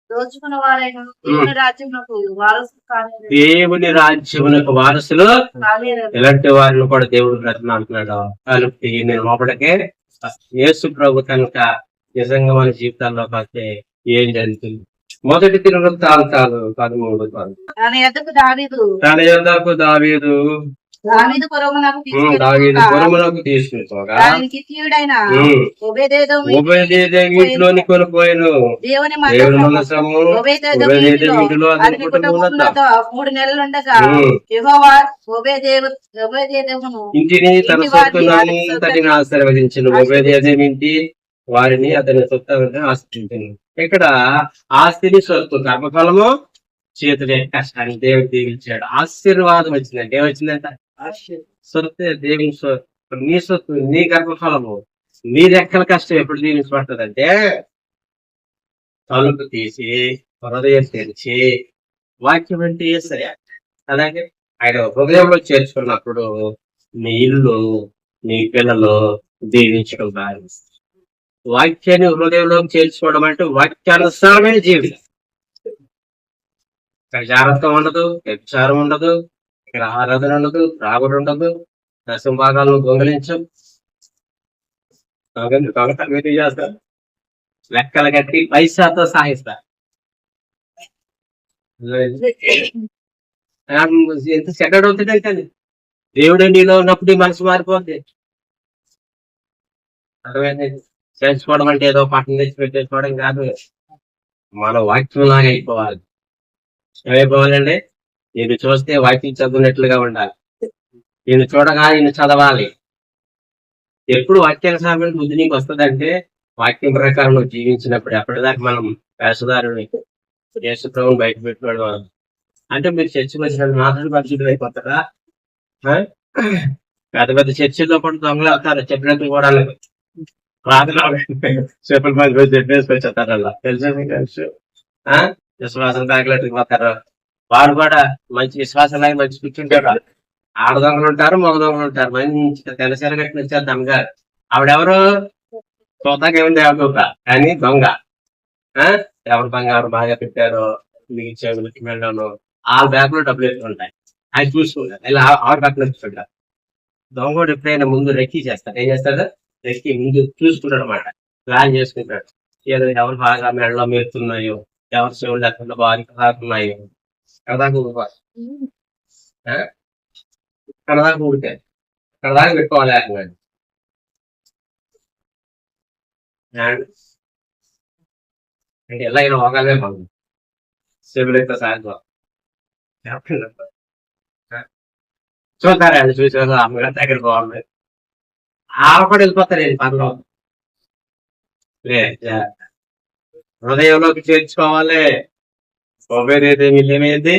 దోచుకున్న వారైనను దేవుని రాజ్యమునకు వారసులు కాలేరు. దేవుని రాజ్యమునకు వారసులు ఇలాంటి వారిని కూడా దేవుడు ప్రశ్న అంటున్నాడు. కాబట్టి నేను లోపలికే యేసు ప్రభు కనుక నిజంగా మన జీవితాల్లోకి వస్తే ఏం జరుగుతుంది? మొదటి దినవృత్తాంతాలు 13. తన యొద్దకు దావీదు దావీదు పురమునకు తీసుకుపోగా దానికి కిత్తీయుడైన ఓబేదెదోము ఇంట్లోని కొనుక్కోయను. దేవుని దేవుని మందసము మందసము ఓబేదెదోము ఓబేదెదోము ఇంటిలో అతని అతని కుటుంబమునంతా కుటుంబములతో 3 నెలలుండగా యెహోవా ఓబేదెదోమును ఇంటిని తన సొత్తునంతటిని ఆశీర్వదించను. ఓబేదెదోము ఇంటి వారిని అతని సొత్తునంతటిని ఆశీర్వదించను. ఇక్కడ ఆస్తిని సొత్తు కర్మఫలము చేతులే కష్టాన్ని దేవుడు దీవించాడు. ఆశీర్వాదం వచ్చిందంటే ఏమొచ్చిందంట? సొత్తే దేవుని సొత్తు, నీ సొత్తు, నీ గర్భఫలము, నీ రెక్కల కష్టం ఎప్పుడు దీవించబడుతుందంటే తలుపు తీసి హృదయం తెరిచి వాక్యం అంటే సరే అలాగే ఆయన హృదయంలో చేర్చుకున్నప్పుడు నీ ఇల్లు, నీ పిల్లలు దీవించడం భావిస్తారు. వాక్యాన్ని హృదయంలోకి చేర్చుకోవడం అంటే వాక్యానుసారమైన జీవితం. ఇక్కడ జాగ్రత్త ఉండదు, వ్యభిచారం ఉండదు, ఇక్కడ ఆరాధన ఉండదు, రాగుడు ఉండదు, దశమ భాగాలను దొంగలించం, చేస్తారు, లెక్కలు కట్టి పైసాతో సాగిస్తారు. ఎంత సెకండ్ అవుతుంది. దేవుడు నీలో ఉన్నప్పుడు మనసు మారిపోద్ది. అర్థమైంది? చేసుకోవడం అంటే ఏదో పట్టణం తెచ్చి పెట్టేసుకోవడం కాదు. మన వాక్యం లాగా అయిపోవాలి. ఏమైపోవాలండి? నేను చూస్తే వాక్యం చదువునట్లుగా ఉండాలి. నేను చూడగా నేను చదవాలి. ఎప్పుడు వాక్యానుసారమైన బుద్ధి నీకు వస్తుందంటే వాక్యం ప్రకారం నువ్వు జీవించినప్పుడు. ఎప్పటిదాకా మనం వేషధారుని యేసు ప్రభువుని బయట పెట్టుకోవడం అంటే మీరు చర్చికి వచ్చిన మాత్రం పరిశుద్ధులు అయిపోతారా? పెద్ద పెద్ద చర్చిల్లో కూడా దొంగలు వెళ్తారు చెప్పినట్టు కూడా చెప్పులు మంది చెప్పేసుకొచ్చేస్తారు. అలా తెలుసు విశ్వాసం బ్యాగ్లెట్కి పోతారు. వాడు కూడా మంచి విశ్వాసం లాగా మంచి కూర్చుంటారు. ఆడ దొంగలు ఉంటారు, మగ దొంగలు ఉంటారు. మంచిగా తెల్లసీర కట్టిన వచ్చారు దొంగగారు. ఆవిడెవరు? చూద్దాక ఏమి దేవదూత కానీ దొంగ. ఎవరు బంగారు బాగా పెట్టారో మీకు చెవులకి వెళ్ళను ఆ బ్యాగ్ లో డబ్బులు ఎక్కువ ఉంటాయి. ఆయన చూసుకుంటాడు, ఇలా ఆరు పక్కన చూసుకుంటాడు. దొంగోడు ఎప్పుడైనా ముందు రెక్కి చేస్తాడు, ఏం చేస్తాడు, రెక్కి ముందు చూసుకుంటాడు అనమాట, ప్లాన్ చేసుకుంటాడు. ఏదో ఎవరు బాగా మెడలో మెరుతున్నాయో, ఎవరు చెవులు ఎక్కడ బాగా కాకున్నాయో, కడదాకా ఊరుకోవాలి, కడదాకా ఊరికే, కడదాకా పెట్టుకోవాలి ఏకంగా. అంటే ఎలా అయినా ಹೋಗಲೇ మనం చెవులైతే సాయంత్రం చూస్తారా అండి, చూసారు అమ్మగారి దగ్గర బాగుంది, ఆడ కూడా వెళ్ళిపోతారు పనిలో. హృదయంలోకి చేర్చుకోవాలి, కొబ్బేదైతే మిల్లేమైంది,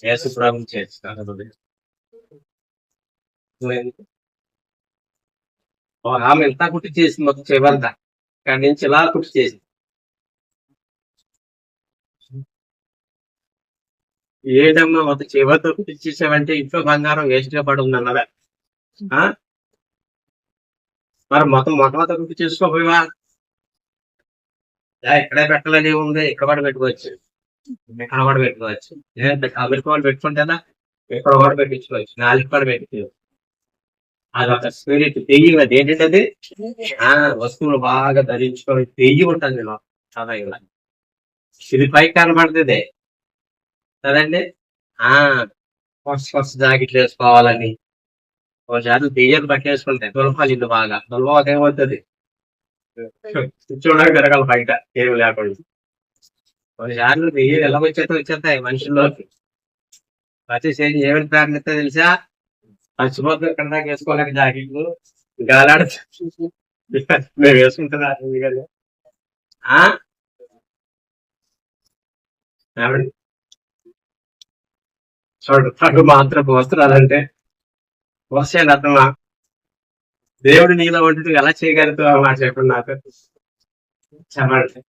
యేసు ప్రభుని చేర్చుకోవాలి హృదయం. ఆమె ఎంత కుట్టి చేసింది, మొత్తం చెవంతా అక్కడి నుంచి ఇలా కుట్టి చేసింది. ఏదమ్మా మొత్తం చెవతో కుట్టి చేసావంటే ఇంట్లో బంగారం వేస్ట్ గా పడి ఉందన్నదా? మరి మొట్టమొదటి కుట్టి చేసుకోపోయివా? ఇక్కడే పెట్టాలని ఉంది, ఇక్కడ కూడా పెట్టుకోవచ్చు, ఇక్కడ కూడా పెట్టుకోవచ్చు, అమెరికా వాళ్ళు పెట్టుకుంటేనా ఇక్కడ కూడా పెట్టించుకోవచ్చు, నాలుగు కూడా పెట్టుకోవచ్చు. అదొక స్పిరిట్, తెయ్యం. అది ఏంటంటే అది వస్తువులు బాగా ధరించుకొని తెయ్యి ఉంటుంది నేను కదా, ఇలా ఇది పైకి కనబడుతుంది కదండి. ఫస్ట్ జాకెట్లు వేసుకోవాలని ఒకసారి దెయ్యాలు పట్టేసుకుంటాయి, దులపాలి, ఇల్లు బాగా దులపాక ఏమవుతుంది, చూడడానికి జరగాలి బయట ఏమి లేకుండా. ఒకసారి దెయ్యాలు ఎలా వచ్చేస్తాయి మనుషుల్లోకి, వచ్చేసి ఏమైనా ప్రారంభిస్తా తెలుసా, మర్చిపోతే ఇక్కడ దాకా వేసుకోలేక జాకెట్లు గాలాడ మేము వేసుకుంటున్నా చూడు, తగు మాత్రపు వస్త్రాలంటే వస్తాయండి అర్థమా? దేవుడు నీలో వంటి ఎలా చేయగలుగుతావు మాట చెప్పండి నాకు చెప్పండి.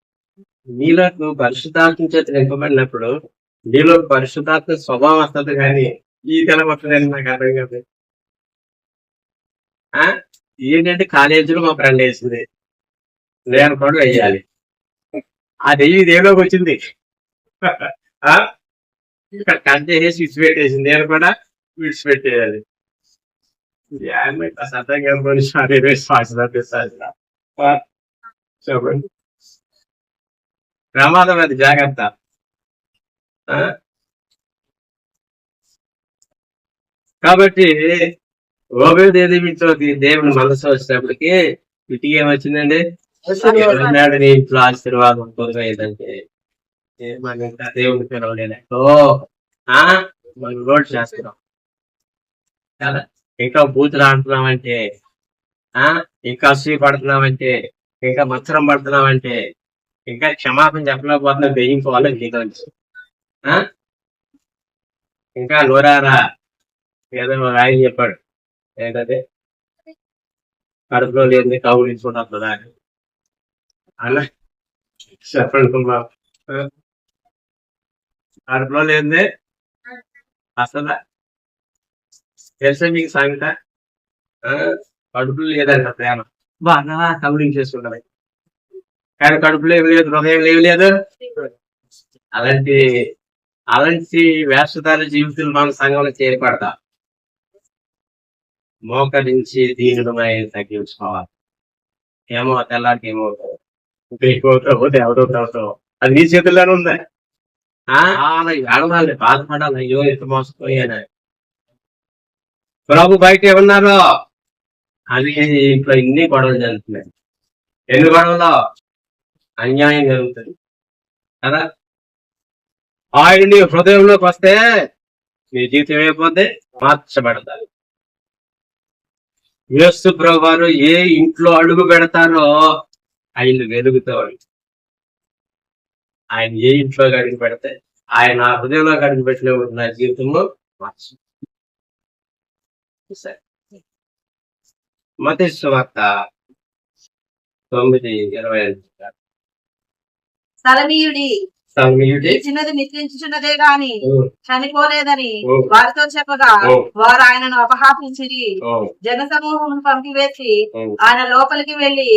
నీలో నువ్వు పరిశుద్ధాత్మ చేత నింపబడినప్పుడు నీలో పరిశుద్ధాత్మ స్వభావం వస్తుంది, కానీ ఈ తెలవట్లేదని నాకు అర్థం కాదు. ఏంటంటే కాలేజీలో మా ఫ్రెండ్ వేసింది, నేను కూడా వేయాలి, అది దేవులోకి వచ్చింది, ఇక్కడ కట్ చేసేసి విడిచి పెట్టేసింది, నేను కూడా విడిచి పెట్టేయాలి. చెప్పండి, ప్రమాదం అది, జాగ్రత్త. కాబట్టి ఓబేదేవితో దేవుని మనసు వచ్చినప్పటికి ఇటుకి ఏమొచ్చిందండి, నీ ఇంట్లో ఆశీర్వాదం పొందుగా ఏదంటే మనం ఇంకా దేవుని పిలవలేదో మనం రోడ్ చేస్తున్నాం కదా, ఇంకా బూతులు ఆడుతున్నామంటే, ఇంకా అసూయ పడుతున్నామంటే, ఇంకా మత్సరం పడుతున్నామంటే, ఇంకా క్షమాపణ చెప్పలేకపోతున్నాం వేయించుకోవాలి దిగవచ్చు. ఇంకా నోరారా ఏదో రాయి చెప్పాడు, ఏంటంటే కడుపులో లేని కౌలించుకుంటా అలా చెప్పండి. కడుపులో లేదే అసలు తెలుసా మీకు సామెత, కడుపులో లేదంట ప్రేమ, బాగా కౌలించేసుకుంటారు, కానీ కడుపులో ఏమి లేదు, హృదయం ఏమి లేదు. అలాంటి వేషధార జీవితం మన సంఘంలో చేరపడతా, మోకరించి దీనుడమై తగ్గించుకోవాలి. ఏమో తెల్లారికి ఏమవుతావు, ఇంకోతావు, ఎవడవుతావు, అది నీ చేతుల్లోనే ఉంది. ఏడవాలి, బాధపడాలి, అయ్యో ఎంత మోసపోయాను. ప్రభు బయట ఏమన్నారో అది ఇప్పుడు ఇన్ని గొడవలు జరుగుతున్నాయి. ఎన్ని గొడవలో అన్యాయం జరుగుతుంది కదా. ఆయన నీ హృదయంలోకి వస్తే నీ జీవితం అయిపోతే మార్చబడతారు. యేసు ప్రభు వారు ఏ ఇంట్లో అడుగు పెడతారో ఆయన వెలుగుతాడు. ఆయన ఏ ఇంట్లో అడుగు పెడితే ఆయన హృదయంలో అడుగు పెట్టిన నా జీవితంలో మార్చు. మత్తయి సువార్త 9:25. సలమీయుడి చిన్నది నిద్రించుచున్నదే గాని చనిపోలేదని వారితో చెప్పగా వారు ఆయనను అపహాసించిరి. జనసమూహం పంపివేసి ఆయన లోపలికి వెళ్లి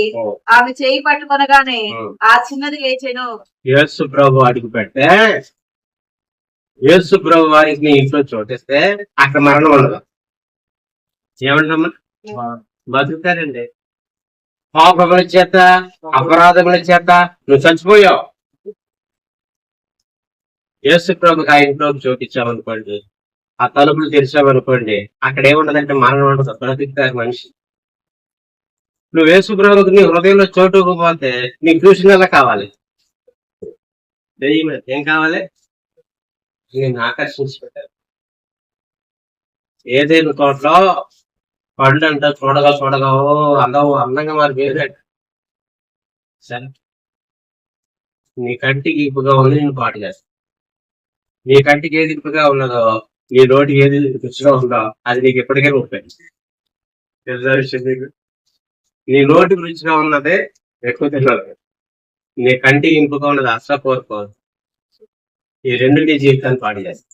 ఆమె చేయి పట్టుకొనగానే ఆ చిన్నది లేచెను. యేసు ప్రభు అడుగు పెడితే యేసు ప్రభు వారికి నీ ఇంట్లో చోటిస్తే అక్కడ మరణం ఉండదు. ఏమంటామా? బతుకుతారండి. పాపముల చేత అపరాధముల చేత నువ్వు చచ్చిపోయావు. యేసు ప్రభుకి ఆ ఇంట్లోకి చోటిచ్చామనుకోండి, ఆ తలుపులు తెరిచామనుకోండి, అక్కడ ఏముండదంటే మరణం ఉండదు, బ్రతుకుతారు మనిషి. నువ్వు యేసు ప్రభుకి నీ హృదయంలో చోటుకుపోతే నీకు ట్యూషన్ కావాలి. ఏం కావాలి? నేను ఆకర్షించి పెట్టాను. ఏదైనా తోటలో పండు అంట చూడగా చూడగా అందంగా మరి వేరే సరే, నీ కంటికి ఇప్పుగా ఉంది, నేను పాటు చేస్తాను. నీ కంటికి ఏది ఇప్పుగా ఉన్నదో, నీ నోటికి ఏది రుచిగా ఉందో అది నీకు ఎప్పటికైనా ఉపయోగం. తెలుసా విషయం నీకు? నీ నోటికి రుచిగా ఉన్నదే ఎక్కువ తినాలి, నీ కంటికి ఇంపుగా ఉన్నది అస్సలు కోరుకోదు. ఈ రెండు నీ జీవితాన్ని పాడు చేస్తాయి.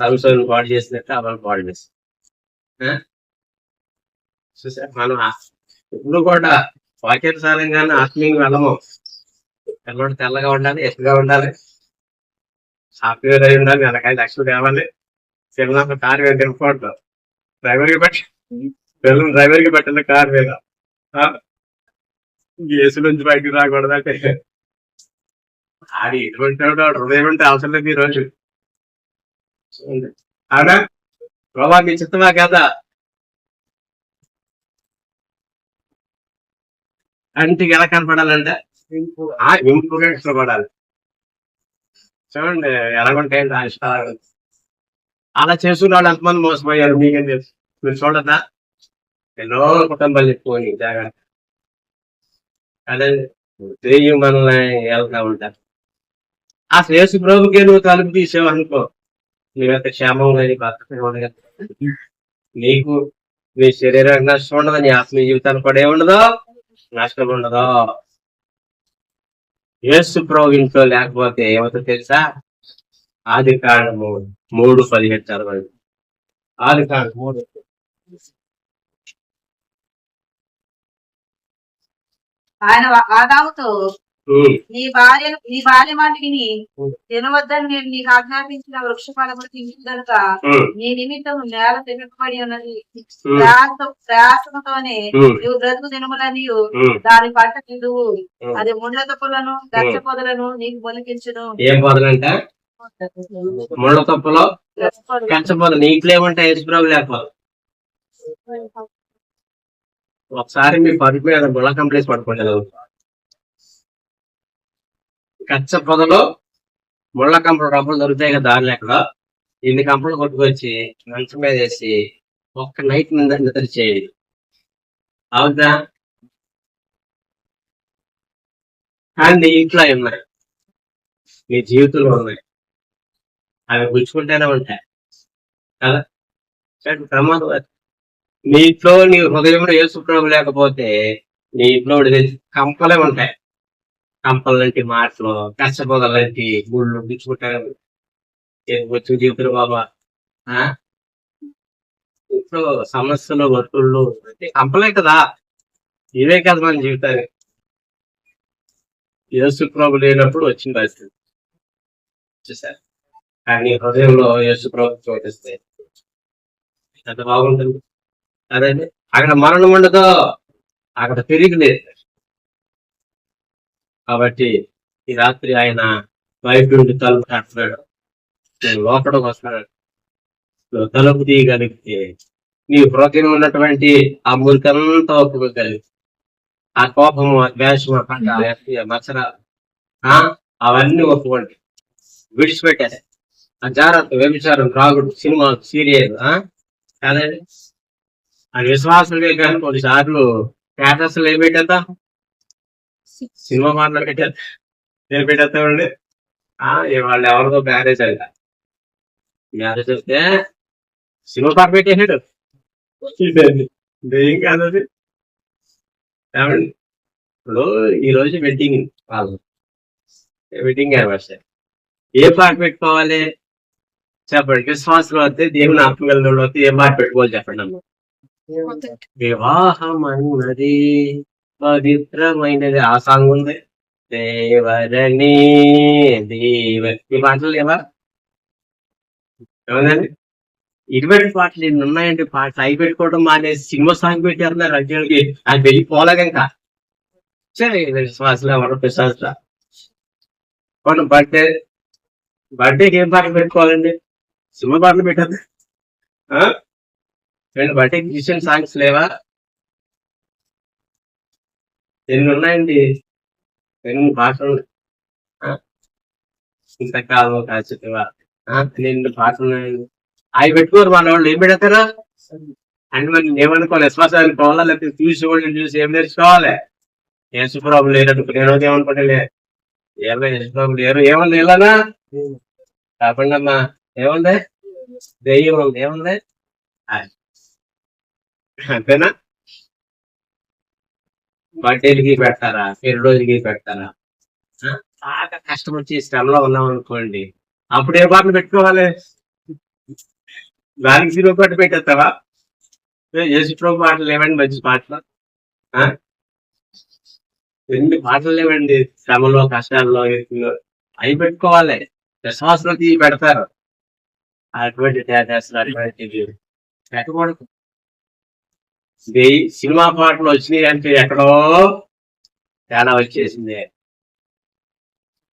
సంవత్సరం పాడు చేసినట్టు అవన్నీ పాడు చేస్తాయి. చూసా, మనం ఇప్పుడు కూడా వాక్యానుసారంగానే ఆత్మీయంగా వెళ్ళము. పిల్లడు తెల్లగా ఉండాలి, ఎత్తుగా ఉండాలి, సాఫ్ట్వేర్ అయి ఉండాలి, 5 లక్షలు కావాలి, చిన్న కారు మీద తిరగకూడదు, డ్రైవర్కి పెట్టి పిల్లలు డ్రైవర్కి పెట్టిన కారు మీద ఏసు నుంచి బయటకు రాకూడదంటే ఆడి ఎటువంటి హృదయం అంటే అవసరం లేదు ఈరోజు. అవునా? ప్రభా మీ చిత్తమా కదా? కంటికి ఎలా కనపడాలంటే ఇంపుగా ఇష్టపడాలి. చూడండి ఎలాగుంటాయండి ఆ ఇష్టాలు. అలా చేసుకున్న వాళ్ళు ఎంతమంది మోసపోయారు మీకేం తెలుసు? మీరు చూడదా? ఎన్నో కుటుంబాలు చెప్పుకొని జాగ్రత్త. అదే దెయ్యం మనల్ని వెళ్తా ఉంటారు. ఆ యేసు ప్రభుకే నువ్వు తలుపు తీసావు అనుకో, నువ్వెంత క్షేమంగా నీకు నీ శరీరానికి నష్టం ఉండదు, నీ ఆత్మీయ జీవితానికి కూడా ఏముండదు, నష్టం ఉండదు. యేసు ప్రభు ఇంట్లో లేకపోతే ఏమవుతుందో తెలుసా? ఆదికాండము 3:17 చదవండి. ఆదికాండం 3. ఆయన ఆదాముతో నీ భార్య మాట విని తినవద్దని నేను నీకు ఆజ్ఞాపించిన వృక్ష ఫలములు తిని కనుక నీ నిమిత్తం నేల తినకబడి ఉన్నది. ప్రయాసముతోనే నువ్వు బ్రతుకు దినములని దాని పంట తిందువు. అది ముళ్ళ తప్పులను గచ్చ పొదలను నీకు మొలికించును. ఏం పొదలంట? ముళ్ళ తప్పులో గచ్చ పొదలు. నీకులో ఏమంటే యేసుప్రభు లేకపోతే ఒకసారి మీ పరుపు మీద ముళ్ళ కంప్లీట్ పడుకోండి. కచ్చ పొదలో ముళ్ళ కంపలు డబ్బులు దొరుకుతాయి కదా దారిలో. ఎక్కడ ఇన్ని కంపలు కొట్టుకొచ్చి మంచం మీద వేసి ఒక్క నైట్ మీద నిద్ర చేయండి. అవుదా? కానీ ఇంట్లో ఉన్నాయి, నీ జీవితంలో ఉన్నాయి, అవి గుచ్చుకుంటేనే ఉంటాయి కదా. ప్రమాదం. నీ ఇంట్లో నీ హృదయంలో యేసు ప్రభు లేకపోతే నీ ఇంట్లో కంపలే ఉంటాయి. కంపల లాంటి మాటలు, కష్టపోదల లాంటి గుళ్ళు గుచ్చుకుంటారు. వచ్చి జీవితాలు బాబా ఇంట్లో సమస్యలు, ఒత్తుళ్ళు కంపలే కదా. ఇవే కదా మన జీవితాన్ని. యేసు ప్రభు లేనప్పుడు వచ్చిన పరిస్థితి చూసారు. కానీ హృదయంలో యేసు ప్రభు చోటిస్తే ఎంత బాగుంటుంది. అదే అక్కడ మరణం ఉండదు, అక్కడ తిరిగి లేదు. కాబట్టి ఈ రాత్రి ఆయన వైపు నుండి తలుపు కట్టడాడు, నేను లోపలికి వస్తాడు. నువ్వు తలుపు తీయగలిగితే నీ హృదయం ఉన్నటువంటి ఆ మురికంతా ఒప్పుకోగలిగి, ఆ కోపము, ఆ ద్వేషము, ఆ మచ్చర అవన్నీ ఒప్పుకోండి, విడిచిపెట్టేసి ఆ జాగ్రత్త, వ్యభిచారం, రాగుడు, సినిమా, సీరియల్ కాదండి. ఆ విశ్వాసం కానీ కొన్నిసార్లు స్టేటస్లు ఏం పెట్టేద్దా, సినిమా మాటలు పెట్టేద్దా, నేను పెట్టేస్తామండి. వాళ్ళు ఎవరితో మ్యారేజ్ అంట, మ్యారేజ్ వస్తే సినిమా పాట పెట్టేసాడు. ఏం కాదు అది. ఇప్పుడు ఈ రోజు వెడ్డింగ్, వాళ్ళు వెడ్డింగ్ యానివర్సరీ, ఏ పాట పెట్టుకోవాలి చెప్పండి. విశ్వాసం వస్తే, దేవుని ఆత్మగల వస్తే ఏ పాట పెట్టుకోవాలి చెప్పండి అమ్మ. వివాహం అన్నది పవిత్రమైనది, ఆ సాంగ్ ఉంది. దేవరణి దేవ, ఈ పాటలు లేవా? ఏమందండి ఇటువంటి పాటలు ఎన్ని ఉన్నాయండి. పాటలు అవి పెట్టుకోవడం మానేసి సినిమా సాంగ్ పెట్టేస్తున్నారు అర్జునుడికి. అది వెళ్ళి పోలాగా ఇంకా విశ్వాసులు ఎవరు పిశాసులా. మనం బర్త్డేకి ఏం పాటలు పెట్టుకోవాలండి? సినిమా పాటలు పెట్టద్దు. బర్త్డే క్రిస్టియన్ సాంగ్స్ లేవా? ఎన్ని ఉన్నాయండి, ఎన్ని పాటలు. ఇంతకాలం కాచివా ఎన్ని పాటలు ఉన్నాయండి. అవి పెట్టుకోరు మన వాళ్ళు. ఏం పెడతారా అంటే మరి ఏమనుకోవాలి? విశ్వాసాలు అనుకోవాలా, లేకపోతే చూసి వాళ్ళని చూసి ఏం నేర్చుకోవాలి? యేసుప్రభు లేనట్టు నేను ఏమనుకుంటే యేసుప్రభు లేరు. ఏముంది ఇలానా కాకుండా అమ్మా, ఏముంది? దెయ్యం ఉంది. ఏముంది? అంతేనా? బర్త్డేలకి పెడతారా, పెళ్లి రోజులకి పెడతారా? బాగా కష్టం వచ్చి శ్రమలో ఉన్నాం అనుకోండి, అప్పుడు ఏ పాటలు పెట్టుకోవాలి? దానికి సినిమా పాట పెట్టేస్తావా? యేసుప్రభు పాటలు లేవండి, మంచి పాటలు. ఎన్ని పాటలు లేవండి శ్రమలో, కష్టాల్లో, అవి పెట్టుకోవాలి. విశ్వాసంలో తీసి పెడతారు. అటువంటి అటువంటి పెట్టకూడదు. సినిమా పాటలు వచ్చినాయి అంటే ఎక్కడో తేడా వచ్చేసింది.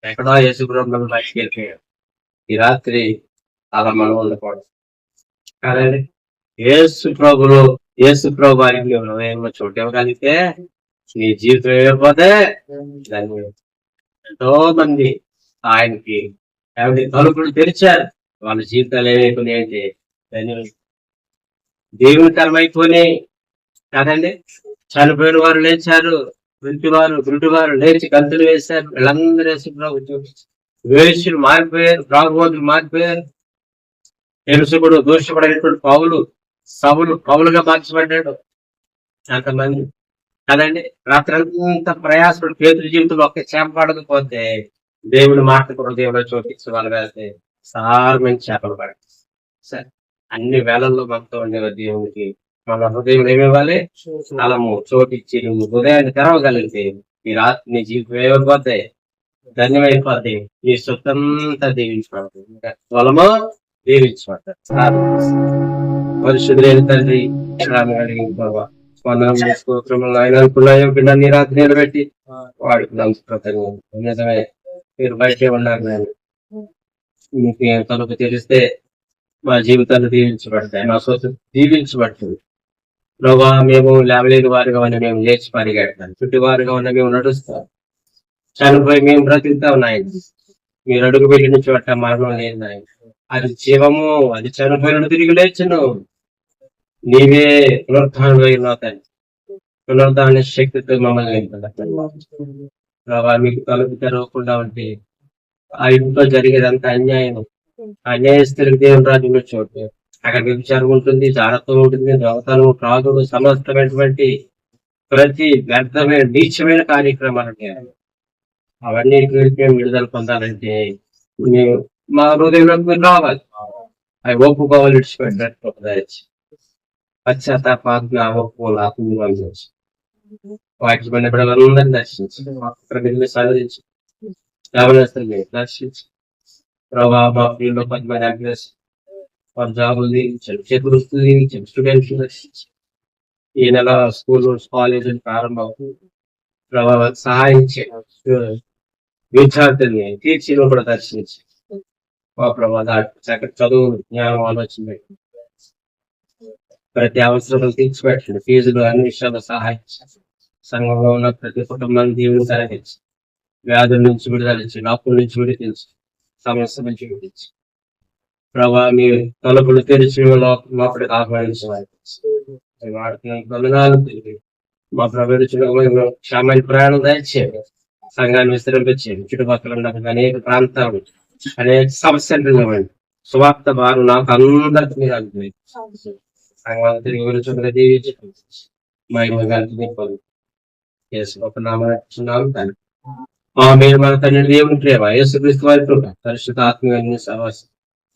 ఎక్కడో యేసుప్రభు బయటికి వెళ్ళిపోయాడు. ఈ రాత్రి అలా మనం ఉండకూడదు కాదండి. యేసుప్రభు వారికి హృదయంలో చోటు ఇవ్వగలిగితే నీ జీవితం ఏమైపోతే దాన్ని ఎంతో మంది ఆయనకి తలుపులు తెరిచారు. వాళ్ళ జీవితాలు ఏమైపోయినాయి అంటే దేవుని తరమైపోయినాయి కాదండి. చనిపోయిన వారు లేచారు, గుంటివారు లేచి గంతులు వేశారు. వీళ్ళందరూ వేసులు మారిపోయారు, రాఘబోతులు మారిపోయారు. తెలుసుకుడు దూషపడినటువంటి పౌలుగా మార్చబడ్డాడు. అంతమంది కదండి. రాత్రంతా ప్రయాసపడి పేతురు జీవితంలో ఒక్క చేప పడకపోతే దేవుని మాట హృదయంలో చోటించవాలి వేస్తే సారమైన చేపలు పడ. సరే, అన్ని వేళల్లో మనతో ఉండే దేవునికి మన హృదయం ఏమివ్వాలి? స్థలము, చోటిచ్చి నువ్వు హృదయాన్ని తెరవగలిగితే ఈ రాత్రి నీ జీవితం ఏమైపోతాయి? ధన్యమైపోతాయి. నీ సొంతంతా దీవించబడుతుంది, పొలమో దీవించబడతారు. పరిశుద్ధులైన తండ్రి, వందనం స్తోత్రములు ఆయన అనుకున్నాయో బిడ్డ నీ రాత్రి నిలబెట్టి వాడికి నిజమే మీరు బయటే ఉన్నారు. నేను మీకు తలుపు తెలిస్తే మా జీవితాలు దీవించబడతాయి, మా సొంత దీవించబడుతుంది. ప్రభా, మేము లేవలేని వారుగా ఉన్న మేము లేచి పరిగెడతాం, చుట్టువారుగా ఉన్న మేము నడుస్తాం, చనిపోయి మేము బ్రతుకుతా ఉన్నాయి. మీరు అడుగు పెట్టిన చోట మరణం లేదు నాయన. అది జీవము, అది చనిపోయిన తిరిగి లేచును. నీవే పునరుద్ధానం, పునరుద్ధాన శక్తితో మమ్మల్ని ప్రభా, మీకు తలుపు తెరవకుండా ఉంటే ఆ ఇంట్లో జరిగేదంతా అన్యాయం. అన్యాయస్తులకు దేవుని రాజ్యంలో చోటు. అక్కడ వ్యభిచారం ఉంటుంది, జాగ్రత్త ఉంటుంది, దొంగతనం, ప్రాగుడు, సమస్తమైనటువంటి ప్రతి వ్యర్థమైన నీచమైన కార్యక్రమాలు అవన్నీ మేము విడుదల పొందాలంటే మేము మా హృదయంలోకి మీరు రావాలి. అవి ఒప్పుకోవాలి, విడిచిపెట్టినట్టు పశ్చాత్తాపాత్మ ఒప్పుకోవాలి. ఆత్మీయ వాటికి పడిన బిడ్డలందరినీ దర్శించి సాధించి దర్శించి ప్రభావ మా ఫీల్డ్ లో 10 మంది అభ్యర్థి వారి జాబులు దీవించండి, చేతులు దీవించండి, స్టూడెంట్స్ దర్శించి ఈ నెల స్కూల్ కాలేజీలు ప్రారంభం ప్రభావ సహాయం చేయండి. విద్యార్థుల్ని టీచర్లు కూడా దర్శించి మా ప్రభావ చక్కటి చదువు, జ్ఞానం, ఆలోచన ప్రతి అవసరం తీర్చిపెట్టండి. ఫీజులు అన్ని విషయాల్లో సహాయం సంఘంలో ఉన్న ప్రతి కుటుంబాన్ని దేవుని తరలించి వ్యాధుల నుంచి విడుదలించి, అప్పుల నుంచి విడిపించి, సమస్య నుంచి విడిపించి ప్రభావ మీ తలుపులు తెరిచి లోపలికి ఆహ్వానించవాలి. మా ప్రభుత్వ క్షేమైన ప్రయాణం దయచేయండి. సంఘాన్ని విస్తరింపచేయండి. చుట్టుపక్కల ఉన్న అనేక ప్రాంతాలు, అనేక సమస్యలు ఇవ్వండి. సువార్త భారం నాకు అందరికీ మీరు అనుకునేది సంఘాన్ని తిరిగి విరుచుకుని దీవించి మహిమ కలిపి ఒక నామం కానీ మీరు మన తండ్రి దేవుని ప్రేమ, యేసుక్రీస్తు వారి కృప, పరిశుద్ధ ఆత్మీయ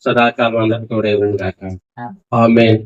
సదాకాలం అందరికీ కూడా ఆమేన్.